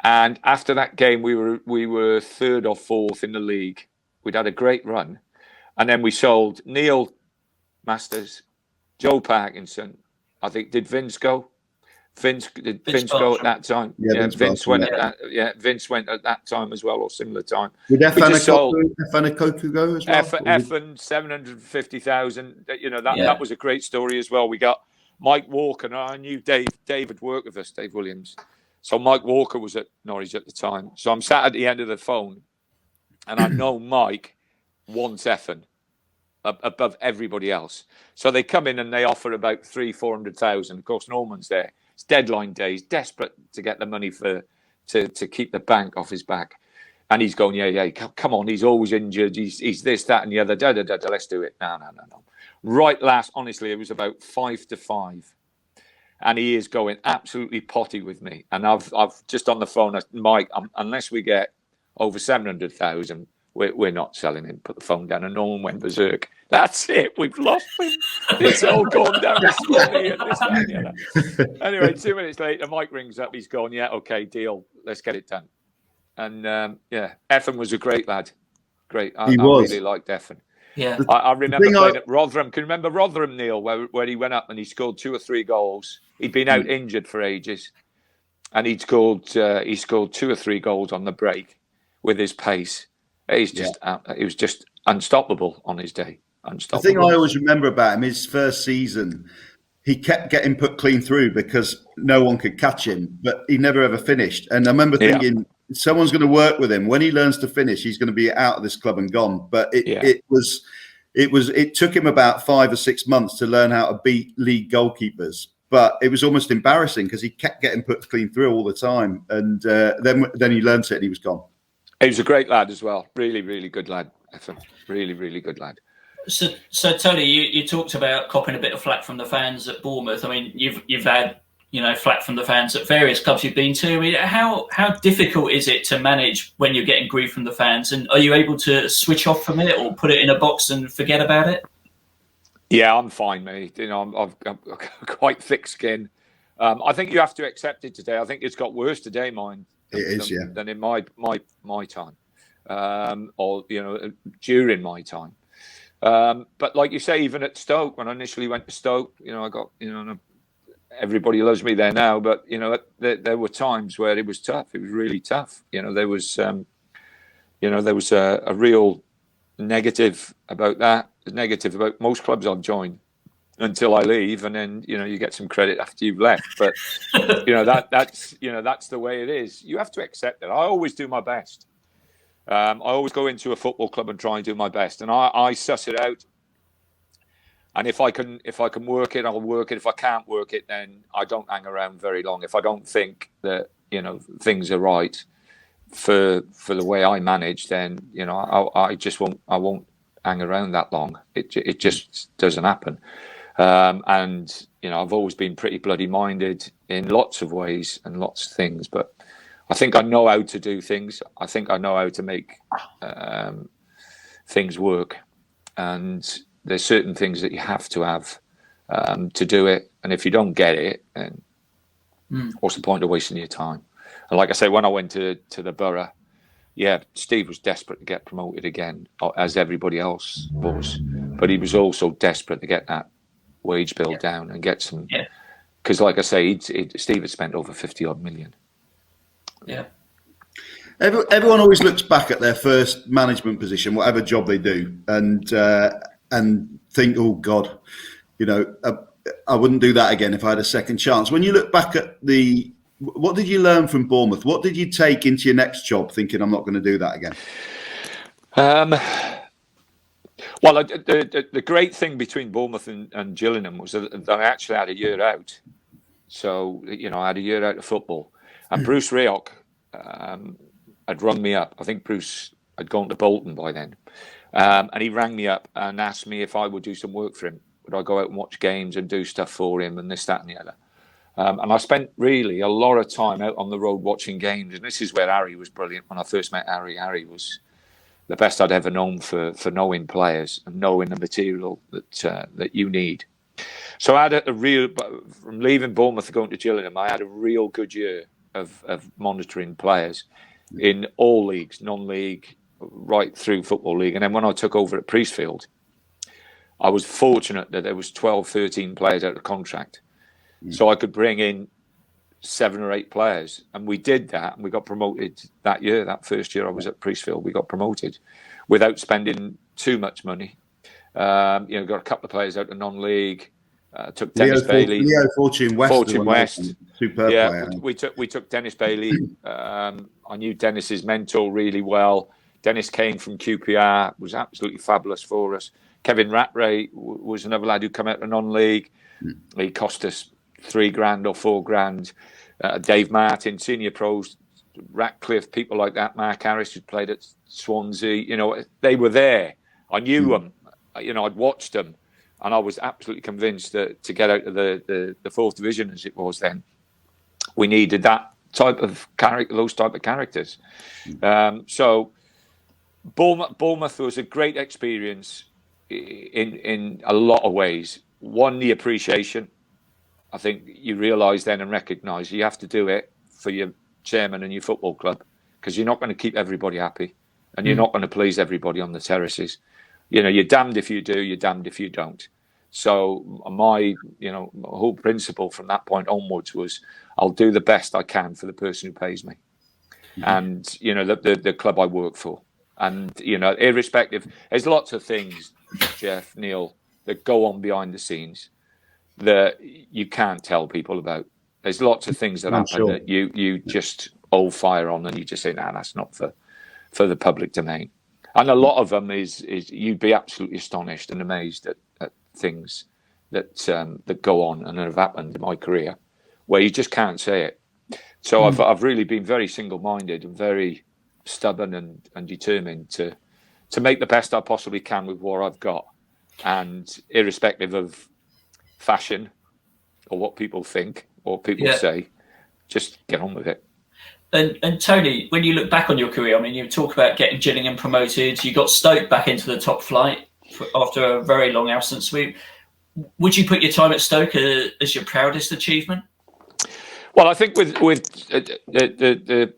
and after that game we were third or fourth in the league. We'd had a great run, and then we sold Neil Masters, Joe Parkinson. I think did Vince go? Vince go at that time. Vince went at that time as well, or similar time. Did Efanakoku go as well? Effan 750,000. You know that was a great story as well. We got Mike Walker. And I knew David worked with us, Dave Williams. So Mike Walker was at Norwich at the time. So I'm sat at the end of the phone, and I know Mike wants Effan above everybody else. So they come in and they offer about 300,000-400,000. Of course, Norman's there. It's deadline days, desperate to get the money to keep the bank off his back. And he's going, come on, he's always injured. He's this, that, and the other. Let's do it. No. Right last, honestly, it was about 5-5. And he is going absolutely potty with me. And I've just on the phone, Mike, unless we get over 700,000, we're not selling him. Put the phone down, and Norman went berserk. That's it. We've lost him. It's all gone down the slowly and this, that, and the other. Anyway, 2 minutes later, Mike rings up. He's gone, okay, deal. Let's get it done. And Effan was a great lad. Great. I really liked Effan. Yeah. I remember playing at Rotherham. Can you remember Rotherham, Neil, where he went up and he scored 2 or 3 goals? He'd been out injured for ages, and he scored 2 or 3 goals on the break with his pace. He was just unstoppable on his day. Unstoppable. The thing I always remember about him, his first season, he kept getting put clean through because no one could catch him, but he never ever finished. And I remember thinking, someone's going to work with him. When he learns to finish, he's going to be out of this club and gone. But it took him about 5 or 6 months to learn how to beat league goalkeepers. But it was almost embarrassing because he kept getting put clean through all the time. And then he learned it and he was gone. He was a great lad as well. Really, really good lad. Really, really good lad. So Tony, you talked about copping a bit of flack from the fans at Bournemouth. I mean, you've had flack from the fans at various clubs you've been to. I mean, how difficult is it to manage when you're getting grief from the fans? And are you able to switch off from it or put it in a box and forget about it? Yeah, I'm fine, mate. I've quite thick skin. I think you have to accept it today. I think it's got worse today, than in my time, or during my time. But like you say, even at Stoke, when I initially went to Stoke, I got everybody loves me there now, but there were times where it was tough. It was really tough. There was a real negative about that. Negative about most clubs I've joined until I leave, and then you get some credit after you've left. But that's the way it is. You have to accept it. I always do my best. I always go into a football club and try and do my best, and I suss it out. And if I can work it, I'll work it. If I can't work it, then I don't hang around very long. If I don't think that things are right for the way I manage, then I just won't hang around that long. It just doesn't happen. And I've always been pretty bloody minded in lots of ways and lots of things, but I think I know how to do things. I think I know how to make things work. And there's certain things that you have to have to do it. And if you don't get it, then what's the point of wasting your time? And like I say, when I went to the Borough, yeah, Steve was desperate to get promoted again, as everybody else was. But he was also desperate to get that wage bill down and get some... Because like I say, Steve had spent over 50-odd million. Yeah. Everyone always looks back at their first management position, whatever job they do, and think, oh, God, I wouldn't do that again if I had a second chance. When you look back at what did you learn from Bournemouth? What did you take into your next job thinking, I'm not going to do that again? Well, the great thing between Bournemouth and Gillingham was that I actually had a year out. So, I had a year out of football. And Bruce Rioch had rung me up. I think Bruce had gone to Bolton by then. And he rang me up and asked me if I would do some work for him. Would I go out and watch games and do stuff for him and this, that and the other. And I spent really a lot of time out on the road watching games. And this is where Harry was brilliant. When I first met Harry, Harry was the best I'd ever known for knowing players and knowing the material that you need. So I had from leaving Bournemouth and going to Gillingham, I had a real good year of monitoring players in all leagues, non-league, right through Football League. And then when I took over at Priestfield, I was fortunate that there was 12, 13 players out of contract. So I could bring in 7 or 8 players. And we did that. And we got promoted that year. That first year I was at Priestfield, we got promoted without spending too much money. Got a couple of players out of non-league. Took Dennis Bailey. Fortune West. Superb player. We took Dennis Bailey. I knew Dennis's mentor really well. Dennis came from QPR, was absolutely fabulous for us. Kevin Rattray was another lad who came out of non-league. He cost us $3,000 or $4,000. Dave Martin, senior pros, Ratcliffe, people like that. Mark Harris, who played at Swansea. They were there. I knew them. I'd watched them, and I was absolutely convinced that to get out of the 4th division, as it was then, we needed that type of character, those type of characters. So Bournemouth was a great experience in a lot of ways. One, the appreciation. I think you realise then and recognise you have to do it for your chairman and your football club, because you're not going to keep everybody happy, and you're not going to please everybody on the terraces. You're damned if you do, you're damned if you don't. So my whole principle from that point onwards was I'll do the best I can for the person who pays me, and the club I work for, and irrespective. There's lots of things, Jeff, Neil, that go on behind the scenes that you can't tell people about. There's lots of things that happen that you just hold fire on, and you just say, nah, that's not for the public domain. And a lot of them is you'd be absolutely astonished and amazed at things that go on and have happened in my career where you just can't say it. So I've really been very single-minded and very stubborn and determined to make the best I possibly can with what I've got. and irrespective of fashion or what people think or people say, just get on with it. And Tony, when you look back on your career, I mean, you talk about getting Gillingham promoted. You got Stoke back into the top flight after a very long absence. Would you put your time at Stoke as your proudest achievement? Well, I think with the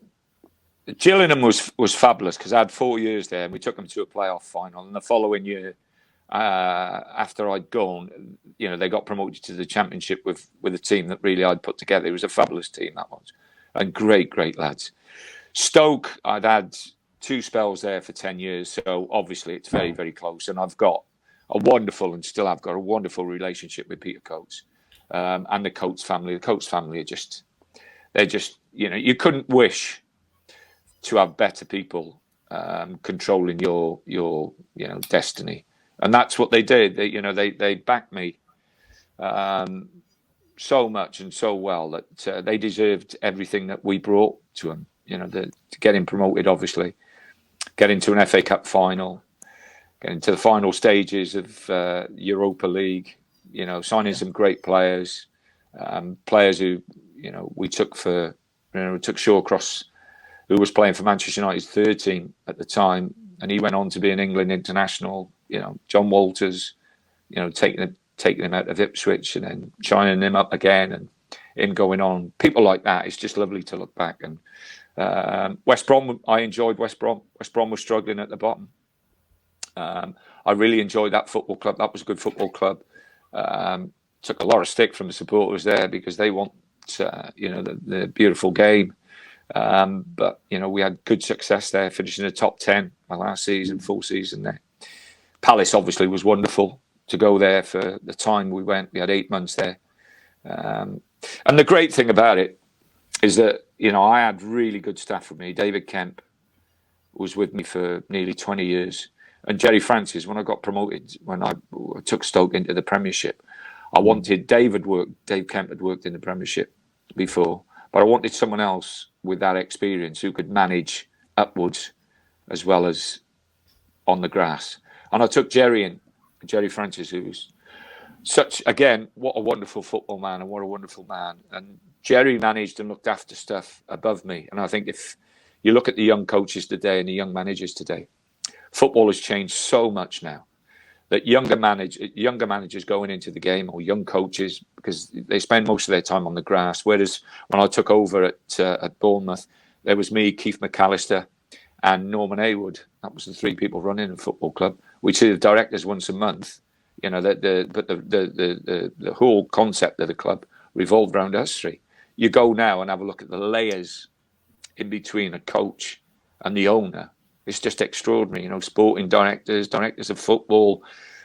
Gillingham was fabulous because I had 4 years there and we took them to a playoff final. And the following year, after I'd gone, they got promoted to the Championship with a team that really I'd put together. It was a fabulous team, that was. And great lads. Stoke, I'd had 2 spells there for 10 years. So obviously it's very, very close. And I've got a wonderful relationship with Peter Coates and the Coates family. The Coates family are they're just, you couldn't wish to have better people controlling your destiny. And that's what they did. They backed me so much and so well that they deserved everything that we brought to them. To get him promoted, obviously, get into an FA Cup final, get into the final stages of Europa League. Signing some great players, players who we took for. We took Shawcross, who was playing for Manchester United's third team at the time, and he went on to be an England international. John Walters, taking him out of Ipswich and then shining him up again, and him going on. People like that, it's just lovely to look back. And West Brom, I enjoyed West Brom. West Brom was struggling at the bottom. I really enjoyed that football club. That was a good football club. Took a lot of stick from the supporters there because they want, the beautiful game. But we had good success there, finishing in the top 10 my last season, full season there. Palace obviously was wonderful to go there for the time we went. We had 8 months there. And the great thing about it is that, I had really good staff with me. David Kemp was with me for nearly 20 years. And Jerry Francis, when I got promoted, when I took Stoke into the Premiership, I wanted Dave Kemp had worked in the Premiership before, but I wanted someone else with that experience who could manage upwards as well as on the grass. And I took Jerry Francis, who was what a wonderful football man and what a wonderful man. And Jerry managed and looked after stuff above me. And I think if you look at the young coaches today and the young managers today, football has changed so much now that younger managers going into the game, or young coaches, because they spend most of their time on the grass. Whereas when I took over at Bournemouth, there was me, Keith McAllister, and Norman Haywood. That was the 3 people running a football club. We see the directors once a month. But the whole concept of the club revolved around us 3. You go now and have a look at the layers in between a coach and the owner. It's just extraordinary, sporting directors of football,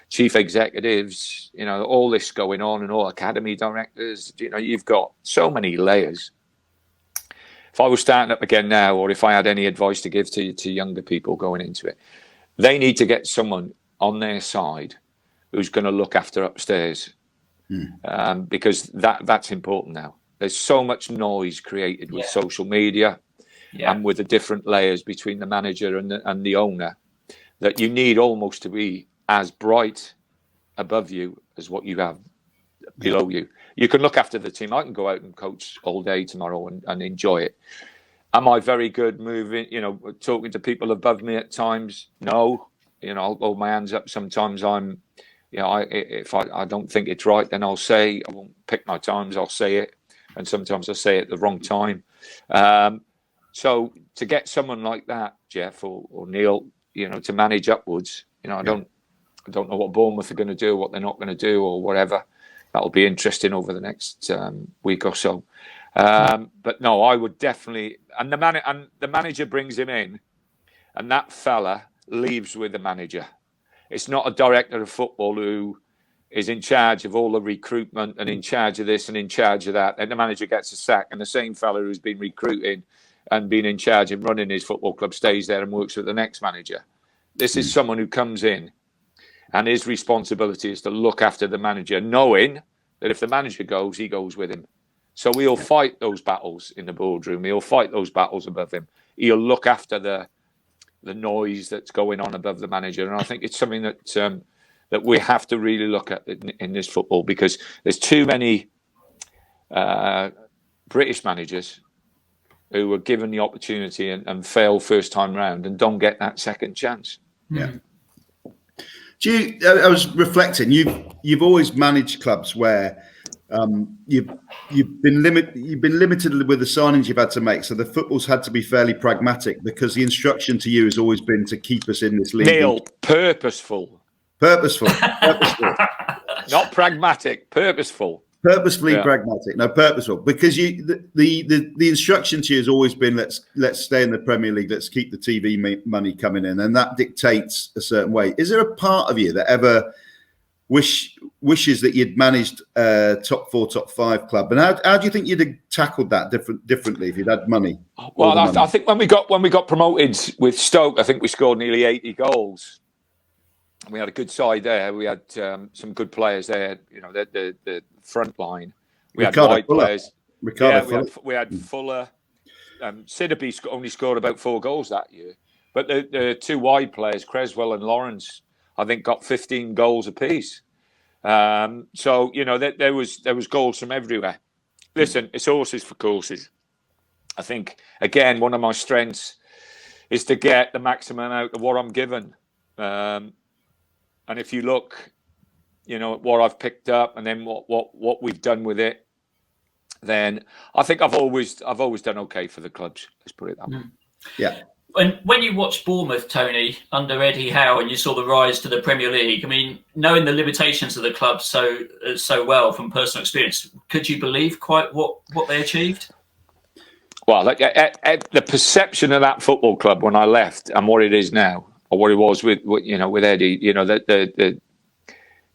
chief executives, all this going on, and all academy directors. You've got so many layers. If I was starting up again now, or if I had any advice to give to younger people going into it, they need to get someone on their side who's going to look after upstairs, because that's important now. There's so much noise created with social media. Yeah. And with the different layers between the manager and the owner, that you need almost to be as bright above you as what you have below you. You can look after the team. I can go out and coach all day tomorrow and enjoy it. Am I very good moving, talking to people above me at times? No. I'll hold my hands up. Sometimes I'm, if I don't think it's right, then I'll say, I won't pick my times, I'll say it. And sometimes I say it at the wrong time. So to get someone like that, Jeff or Neil, to manage upwards, I don't know what Bournemouth are going to do, what they're not going to do, or whatever. That'll be interesting over the next week or so. But no, I would definitely. And the manager brings him in, and that fella leaves with the manager. It's not a director of football who is in charge of all the recruitment and in charge of this and in charge of that, and the manager gets a sack, and the same fella who's been recruiting and been in charge and running his football club stays there and works with the next manager. This is someone who comes in and his responsibility is to look after the manager, knowing that if the manager goes, he goes with him. So he'll fight those battles in the boardroom. He'll fight those battles above him. He'll look after the noise that's going on above the manager. And I think it's something that that we have to really look at in this football, because there's too many British managers who were given the opportunity and fail first time round and don't get that second chance. Yeah. I was reflecting. You've always managed clubs where you've been limited with the signings you've had to make. So the football's had to be fairly pragmatic, because the instruction to you has always been to keep us in this league. Neil, purposeful. Purposeful. Not pragmatic, purposeful. Purposefully pragmatic, no, purposeful, because the instruction to you has always been let's stay in the Premier League, let's keep the TV money coming in, and that dictates a certain way. Is there a part of you that ever wishes that you'd managed a top 4, top 5 club? And how do you think you'd have tackled that differently if you'd had money? Well, I think when we got promoted with Stoke, I think we scored nearly 80 goals. We had a good side there. We had some good players there. You know, the front line. We had wide players. We had Fuller. Sidibe only scored about 4 goals that year. But the 2 wide players, Creswell and Lawrence, I think got 15 goals apiece. So you know there was goals from everywhere. Listen, it's horses for courses. I think again one of my strengths is to get the maximum out of what I'm given. And if you look, you know, at what I've picked up and then what we've done with it, then I think I've always done okay for the clubs. Let's put it that way. Yeah. When you watched Bournemouth, Tony, under Eddie Howe, and you saw the rise to the Premier League, I mean, knowing the limitations of the club so well from personal experience, could you believe quite what they achieved? Well, like, the perception of that football club when I left and what it is now, or what it was with Eddie, you know,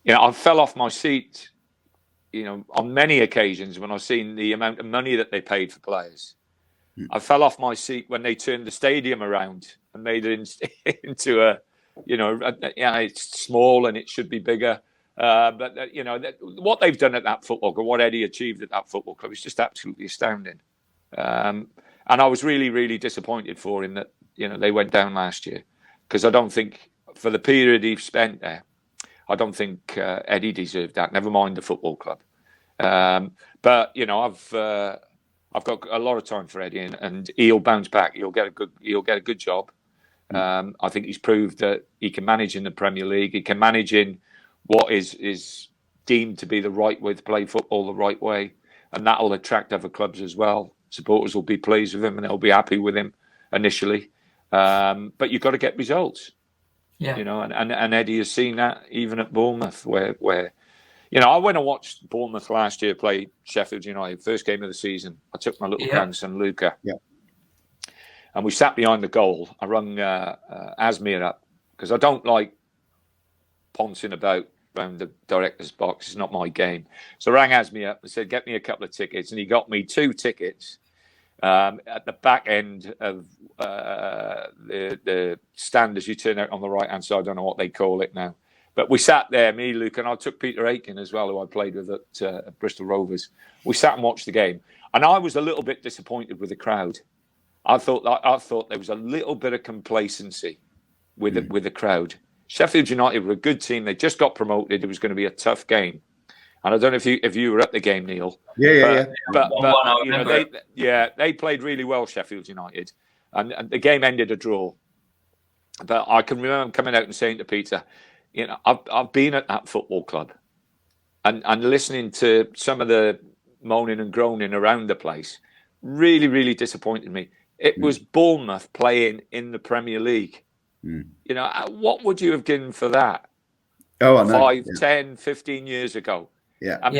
I fell off my seat, you know, on many occasions when I've seen the amount of money that they paid for players. I fell off my seat when they turned the stadium around and made it into a, you know, it's small and it should be bigger. But you know, what they've done at that football club, what Eddie achieved at that football club, is just absolutely astounding. And I was really, really disappointed for him that, you know, they went down last year, because I don't think for the period he spent there, I don't think Eddie deserved that. Never mind the football club. But you know, I've got a lot of time for Eddie, and he'll bounce back. He'll get a good job. I think he's proved that he can manage in the Premier League. He can manage in what is deemed to be the right way to play football, the right way, and that'll attract other clubs as well. Supporters will be pleased with him and they'll be happy with him initially. But you've got to get results. Yeah. You know, and Eddie has seen that even at Bournemouth, where you know, I went and watched Bournemouth last year play Sheffield United, first game of the season. I took my little grandson, Luca. Yeah. And we sat behind the goal. I rung Asmir up, because I don't like poncing about around the director's box. It's not my game. So I rang Asmir up and said, get me a couple of tickets. And he got me 2 tickets at the back end of the stand as you turn out on the right-hand side. I don't know what they call it now. But we sat there, me, Luke, and I took Peter Aiken as well, who I played with at Bristol Rovers. We sat and watched the game. And I was a little bit disappointed with the crowd. I thought there was a little bit of complacency with the crowd. Sheffield United were a good team. They just got promoted. It was going to be a tough game. And I don't know if you were at the game, Neil. Yeah. But you know, they played really well, Sheffield United. And the game ended a draw. But I can remember coming out and saying to Peter, you know, I've been at that football club and listening to some of the moaning and groaning around the place really, really disappointed me. It was Bournemouth playing in the Premier League. You know, what would you have given for that? Oh, I know. 5, 10, 15 years ago. Yeah. And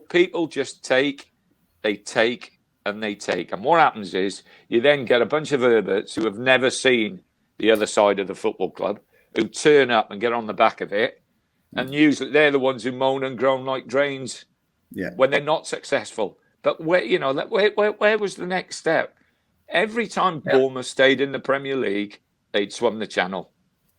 people just take. And what happens is you then get a bunch of Herberts who have never seen the other side of the football club, who turn up and get on the back of it, and usually they're the ones who moan and groan like drains when they're not successful. But where was the next step? Every time Bournemouth stayed in the Premier League, they'd swum the channel.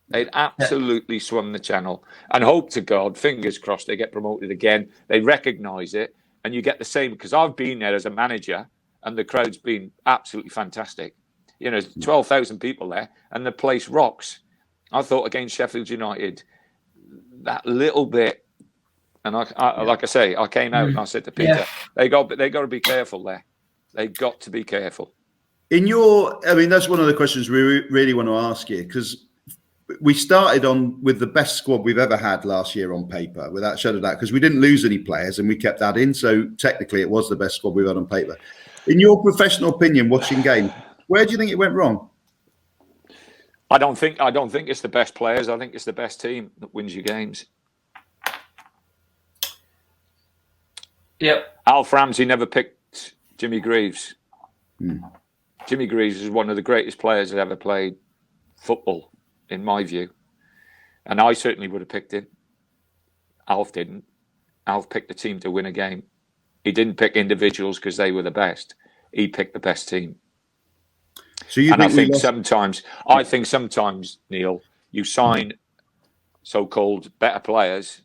They'd absolutely swum the channel. And hope to God, fingers crossed, they get promoted again. They recognise it, and you get the same, because I've been there as a manager, and the crowd's been absolutely fantastic. You know, 12,000 people there, and the place rocks. I thought against Sheffield United, that little bit. And like I say, I came out and I said to Peter, they got to be careful there. They've got to be careful. That's one of the questions we really want to ask you, because we started with the best squad we've ever had last year on paper, without shadow of doubt, because we didn't lose any players and we kept that in. So technically, it was the best squad we've had on paper. In your professional opinion, watching games, where do you think it went wrong? I don't think it's the best players. I think it's the best team that wins your games. Yep. Alf Ramsey never picked Jimmy Greaves. Jimmy Greaves is one of the greatest players that ever played football, in my view. And I certainly would have picked him. Alf didn't. Alf picked the team to win a game. He didn't pick individuals because they were the best. He picked the best team. So I think sometimes, Neil, you sign so-called better players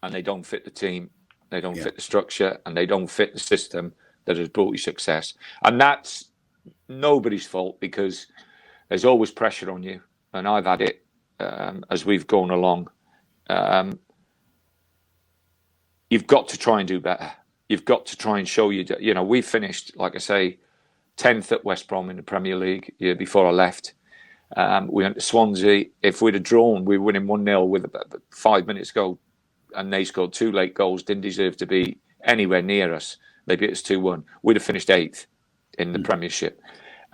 and they don't fit the team. They don't fit the structure, and they don't fit the system that has brought you success. And that's nobody's fault, because there's always pressure on you. And I've had it as we've gone along. You've got to try and do better. You've got to try and show we finished, like I say, 10th at West Brom in the Premier League year before I left. We went to Swansea. If we'd have drawn, we were winning 1-0 with about 5 minutes to go, and they scored 2 late goals, didn't deserve to be anywhere near us. They beat us 2-1. We'd have finished 8th in the Premiership.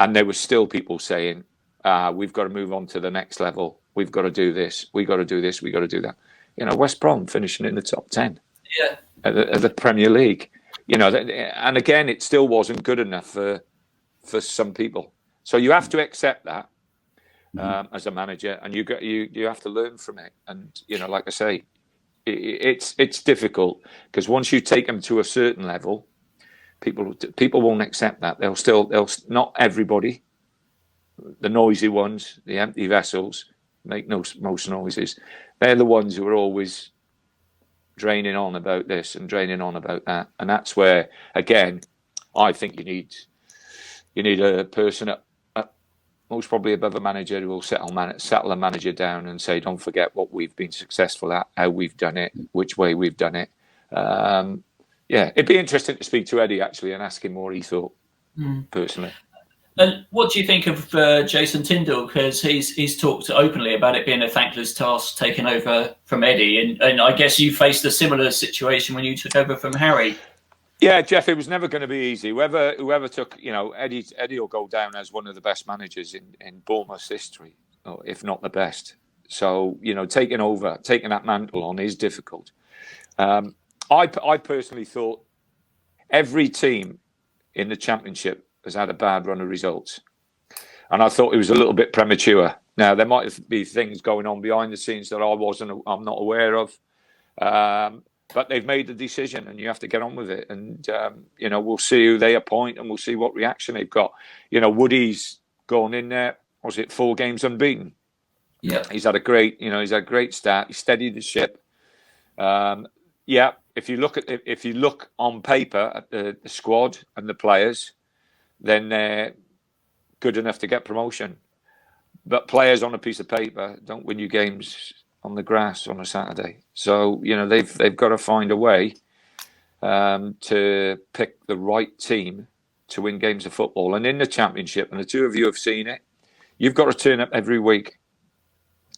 And there were still people saying, we've got to move on to the next level. We've got to do this. We've got to do this. We've got to do that. West Brom finishing in the top 10 at the Premier League. And again, it still wasn't good enough for some people. So you have to accept that as a manager, and you have to learn from it. And, like I say, it's difficult, because once you take them to a certain level, people won't accept that. They'll not everybody. The noisy ones, the empty vessels, make most noises. They're the ones who are always draining on about this and draining on about that. And that's where, again, I think you need a person most probably above a manager who will settle a manager down and say, don't forget what we've been successful at, how we've done it, which way we've done it. It'd be interesting to speak to Eddie, actually, and ask him what he thought, personally. And what do you think of Jason Tindall? Because he's talked openly about it being a thankless task taking over from Eddie. And I guess you faced a similar situation when you took over from Harry. Yeah, Jeff, it was never going to be easy. Whoever took, Eddie will go down as one of the best managers in Bournemouth's history, if not the best. So, taking that mantle on is difficult. I personally thought every team in the Championship has had a bad run of results. And I thought it was a little bit premature. Now, there might be things going on behind the scenes that I'm not aware of. But they've made the decision, and you have to get on with it. And, we'll see who they appoint, and we'll see what reaction they've got. Woody's gone in there. Was it 4 games unbeaten? Yeah. He's had a great start. He steadied the ship. If you look on paper at the squad and the players, then they're good enough to get promotion. But players on a piece of paper don't win you games on the grass on a Saturday. So, they've got to find a way to pick the right team to win games of football. And in the Championship, and the two of you have seen it, you've got to turn up every week.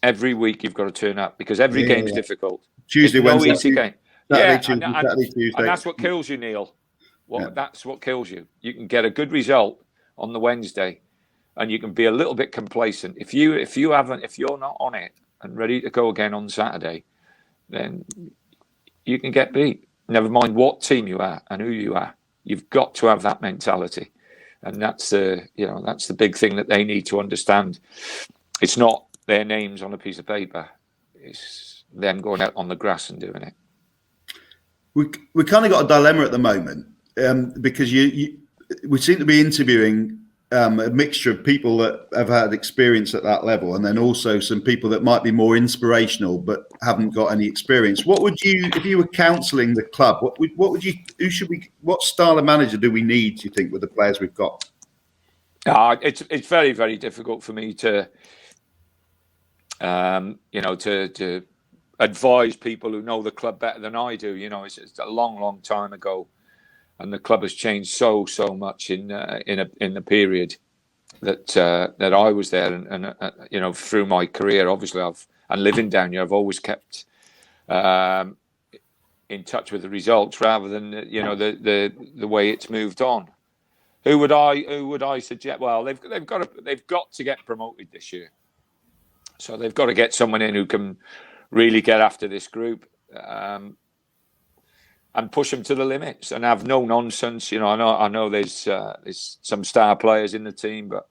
Every week you've got to turn up, because every game's difficult. Tuesday, Wednesday, no easy game. Saturday, Tuesday. And that's what kills you, Neil. That's what kills you. You can get a good result on the Wednesday, and you can be a little bit complacent. If you're not on it and ready to go again on Saturday, then you can get beat. Never mind what team you are and who you are. You've got to have that mentality, and that's the big thing that they need to understand. It's not their names on a piece of paper; it's them going out on the grass and doing it. We kind of got a dilemma at the moment, because we seem to be interviewing a mixture of people that have had experience at that level, and then also some people that might be more inspirational but haven't got any experience. What would you, if you were counselling the club, what style of manager do we need, do you think, with the players we've got? It's very, very difficult for me to to advise people who know the club better than I do. It's a long time ago, and the club has changed so much in the period that I was there, and through my career, obviously and living down here, I've always kept in touch with the results rather than the way it's moved on. Who would I suggest? Well, they've got to get promoted this year, so they've got to get someone in who can really get after this group and push them to the limits and have no nonsense. I know there's some star players in the team, but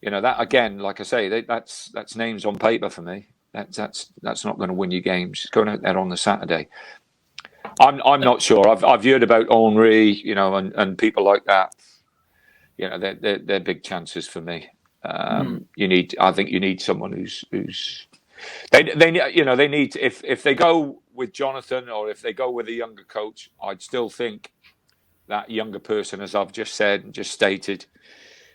that again, like I say, that's names on paper for me. That's not going to win you games. It's going out there on the Saturday. I'm not sure. I've heard about Henry, and people like that. They're big chances for me. I think you need someone who's they need if they go with Jonathan or if they go with a younger coach, I'd still think that younger person, as I've just said and just stated,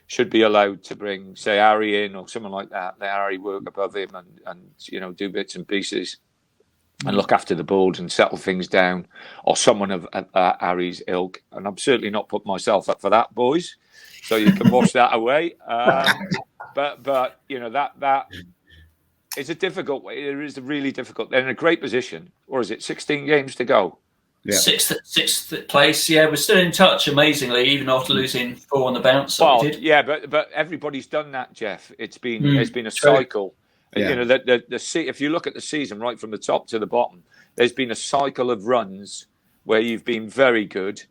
should be allowed to bring, say, Harry in or someone like that. Let Harry work above him and do bits and pieces and look after the boards and settle things down, or someone of Harry's ilk. And I'm certainly not putting myself up for that, boys. So you can wash that away. But that is a difficult way. It is a really difficult. They're in a great position. Or is it 16 games to go? Yeah. Sixth place. Yeah, we're still in touch. Amazingly, even after losing 4 on the bounce. Well, we did. Yeah, but everybody's done that, Jeff. It's been a cycle. Yeah. If you look at the season right from the top to the bottom, there's been a cycle of runs where you've been very good,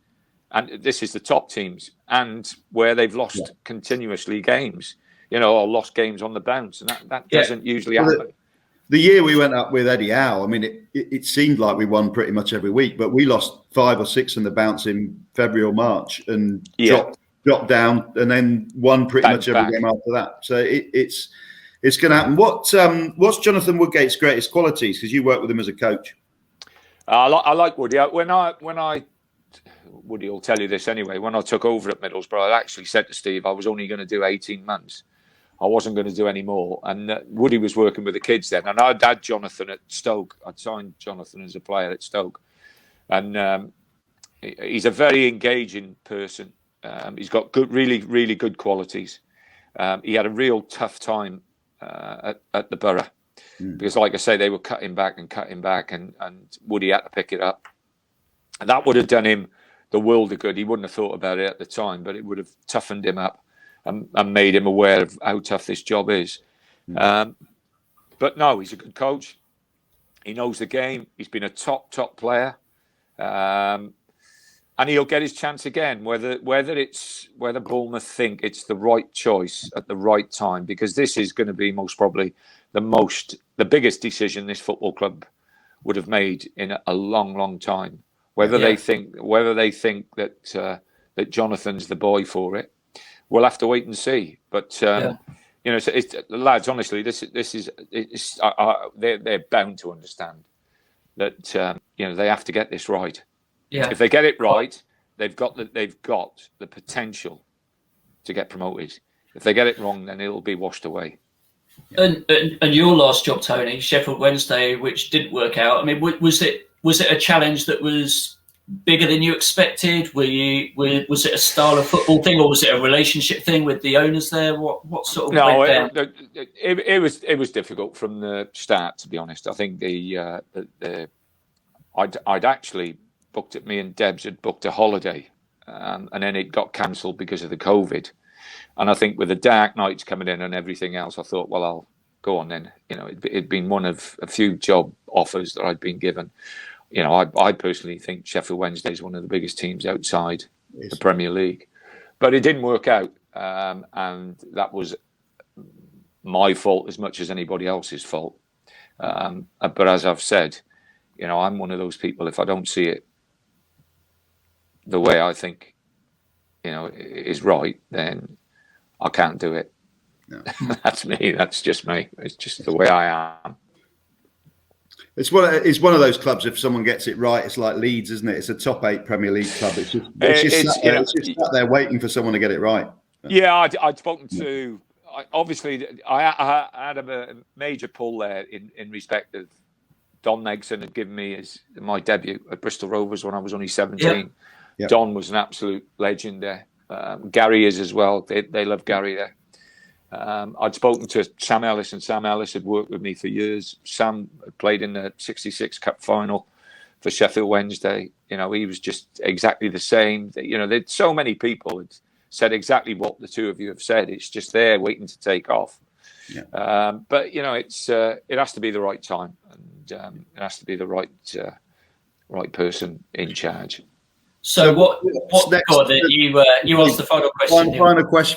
and this is the top teams, and where they've lost continuously games, or lost games on the bounce, and that doesn't usually happen. The year we went up with Eddie Howe, I mean, it seemed like we won pretty much every week, but we lost 5 or 6 on the bounce in February or March and dropped down, and then won pretty much every game after that. So it's going to happen. What's Jonathan Woodgate's greatest qualities? Because you work with him as a coach. I like Woody. Woody will tell you this anyway. When I took over at Middlesbrough, I actually said to Steve I was only going to do 18 months. I wasn't going to do any more. And Woody was working with the kids then. And I'd had Jonathan at Stoke. I'd signed Jonathan as a player at Stoke. And he's a very engaging person. He's got really, really good qualities. He had a real tough time at the Borough. Because, like I say, they were cutting back, and Woody had to pick it up. And that would have done him the world of good. He wouldn't have thought about it at the time, but it would have toughened him up and made him aware of how tough this job is. But no, he's a good coach. He knows the game. He's been a top player. And he'll get his chance again, whether Bournemouth think it's the right choice at the right time, because this is going to be most probably the biggest decision this football club would have made in a long time. Whether they think that Jonathan's the boy for it, we'll have to wait and see. But lads, honestly, they're bound to understand that they have to get this right. Yeah. If they get it right, they've got the potential to get promoted. If they get it wrong, then it'll be washed away. And your last job, Tony, Sheffield Wednesday, which didn't work out. I mean, was it a challenge that was bigger than you expected? Was it a style of football thing, or was it a relationship thing with the owners there? What sort of went down? It was difficult from the start, to be honest. I think I'd actually booked it. Me and Debs had booked a holiday, and then it got cancelled because of the COVID. And I think with the dark nights coming in and everything else, I thought, well, I'll go on then. It'd been one of a few job offers that I'd been given. I personally think Sheffield Wednesday is one of the biggest teams outside the Premier League, but it didn't work out, and that was my fault as much as anybody else's fault. But as I've said, I'm one of those people. If I don't see it the way I think, is right, then I can't do it. No. That's me. That's just me. It's just the way I am. It's one of those clubs. If someone gets it right, it's like Leeds, isn't it? It's a top 8 Premier League club. It's just sat there waiting for someone to get it right. Yeah, I'd spoken to I had a major pull there in respect of Don Megson had given me my debut at Bristol Rovers when I was only 17. Yep. Don was an absolute legend there. Gary is as well. They love Gary there. I'd spoken to Sam Ellis, and Sam Ellis had worked with me for years. Sam had played in the '66 Cup final for Sheffield Wednesday. You know, he was just exactly the same. You know, there's so many people had said exactly what the two of you have said. It's just there waiting to take off. Yeah. But you know, it has to be the right time, and it has to be the right person in charge. So what next? You asked the final question.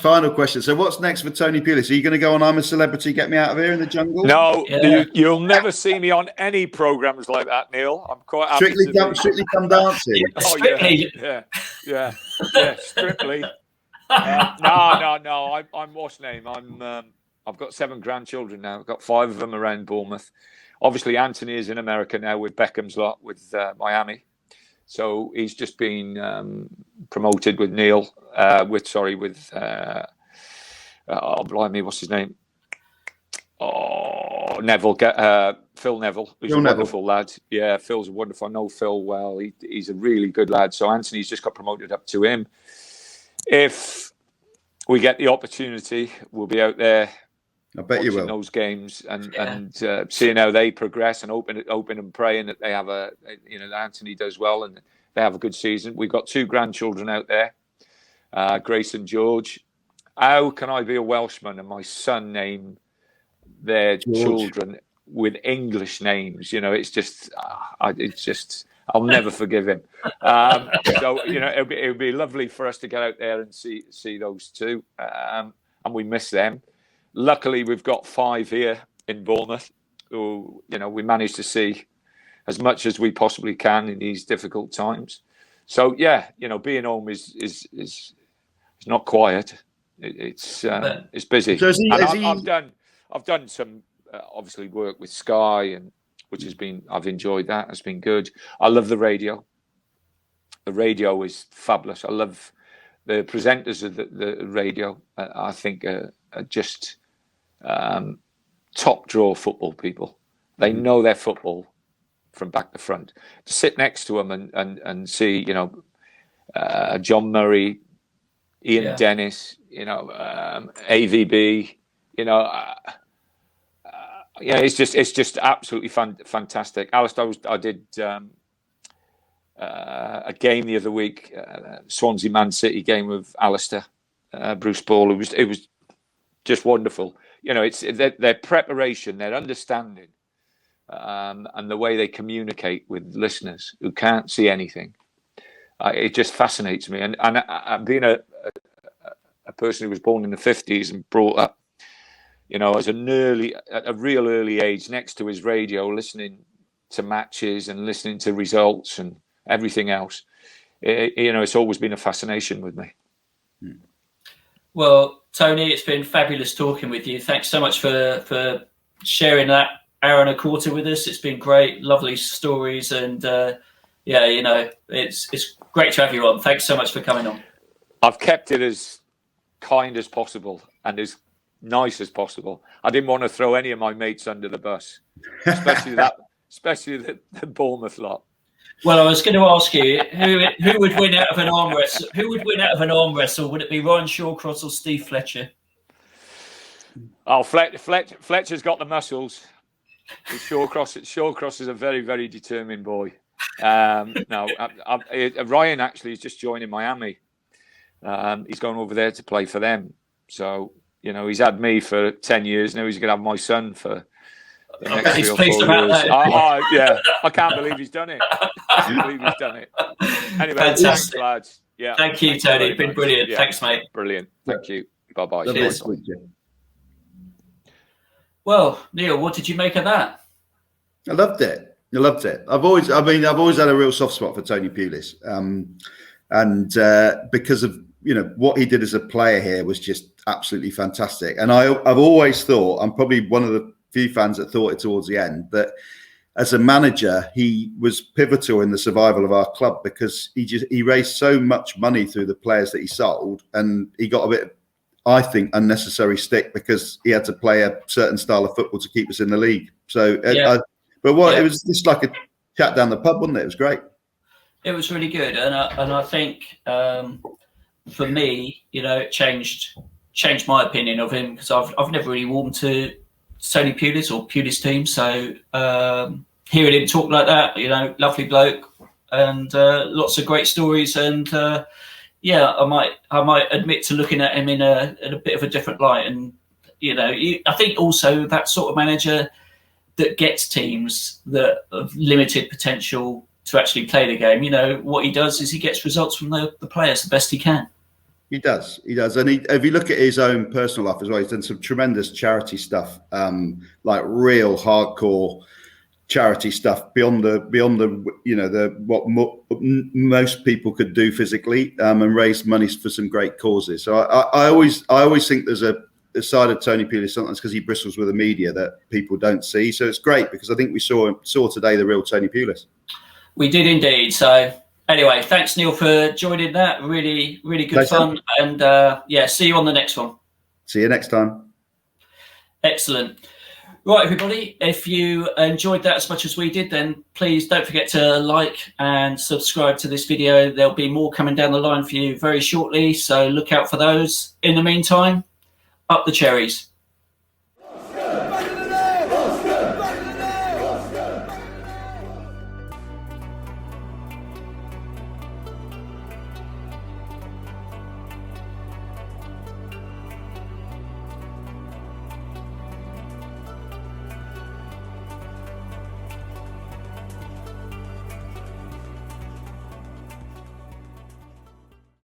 Final question. So what's next for Tony Pulis? Are you going to go on I'm a Celebrity, Get Me Out of Here in the Jungle? No, you'll never see me on any programs like that, Neil. I'm quite happy Strictly Come Dancing. Strictly. Yeah. Strictly. No. I'm what's name? I've got 7 grandchildren now. I've got 5 of them around Bournemouth. Obviously, Anthony is in America now with Beckham's lot with Miami. So he's just been promoted with Neil. What's his name? Oh, Neville. Phil Neville, who's a wonderful lad. Yeah, Phil's wonderful. I know Phil well. He's a really good lad. So Anthony's just got promoted up to him. If we get the opportunity, we'll be out there. I bet you will. Those games and seeing how they progress and open and praying that they have that Anthony does well and they have a good season. We've got 2 grandchildren out there, Grace and George. How can I be a Welshman and my son name their children with English names? You know, it's just I'll never forgive him. So you know, it would be lovely for us to get out there and see those 2, and we miss them. Luckily, we've got 5 here in Bournemouth who, you know, we managed to see as much as we possibly can in these difficult times. So, yeah, you know, being home is not quiet. It's busy. So I've done some obviously work with Sky, and I've enjoyed that. It's been good. I love the radio. The radio is fabulous. I love the presenters of the radio. I think are just top draw football people. They know their football from back to front. To sit next to them and see, you know, John Murray, Ian Dennis, you know, AVB, you know, it's just absolutely fantastic. Alistair, I did a game the other week, Swansea Man City game with Alistair, Bruce Ball. It was just wonderful. You know, it's their preparation, their understanding, and the way they communicate with listeners who can't see anything. It just fascinates me. And being a person who was born in the 50s and brought up, you know, at a real early age next to his radio, listening to matches and listening to results and everything else, you know, it's always been a fascination with me. Well, Tony, it's been fabulous talking with you. Thanks so much for sharing that hour and a quarter with us. It's been great, lovely stories, and you know, it's great to have you on. Thanks so much for coming on. I've kept it as kind as possible and as nice as possible. I didn't want to throw any of my mates under the bus, especially the Bournemouth lot. Well, I was going to ask you who would win out of an arm wrestle. Who would win out of an arm wrestle? Would it be Ryan Shawcross or Steve Fletcher? Oh, Fletcher's got the muscles. Shawcross is a very, very determined boy. No, Ryan actually is just joining Miami. He's going over there to play for them. So, you know, he's had me for 10 years. Now he's going to have my son for the next 3 or 4 years. I can't believe he's done it. Anyway, fantastic. Thanks, lads. Yeah, thank you, Tony. It's been brilliant. Yeah. Thanks, mate. Brilliant. Thank you. Bye-bye. Well, Neil, what did you make of that? I loved it. I've always had a real soft spot for Tony Pulis, and because of, you know, what he did as a player here was just absolutely fantastic. And I've always thought, I'm probably one of the few fans that thought it towards the end, that as a manager, he was pivotal in the survival of our club, because he raised so much money through the players that he sold, and he got a bit I think, unnecessary stick because he had to play a certain style of football to keep us in the league. So, it was just like a chat down the pub, wasn't it? It was great. It was really good, and I think for me, it changed my opinion of him, because I've never really warmed to Tony Pulis or Pulis team. So hearing him talk like that, lovely bloke, and lots of great stories, and I might admit to looking at him in a bit of a different light. And I think also that sort of manager that gets teams that have limited potential to actually play the game. What he does is he gets results from the players the best he can. He does. And if you look at his own personal life as well, he's done some tremendous charity stuff, like real hardcore charity stuff beyond the what most people could do physically, and raise money for some great causes. So I always think there's a side of Tony Pulis, sometimes because he bristles with the media, that people don't see. So it's great, because I think we saw today the real Tony Pulis. We did indeed. So anyway, thanks, Neil, for joining that. Really, really good fun. And see you on the next one. See you next time. Excellent. Right, everybody, if you enjoyed that as much as we did, then please don't forget to like and subscribe to this video. There'll be more coming down the line for you very shortly, so look out for those. In the meantime, up the cherries.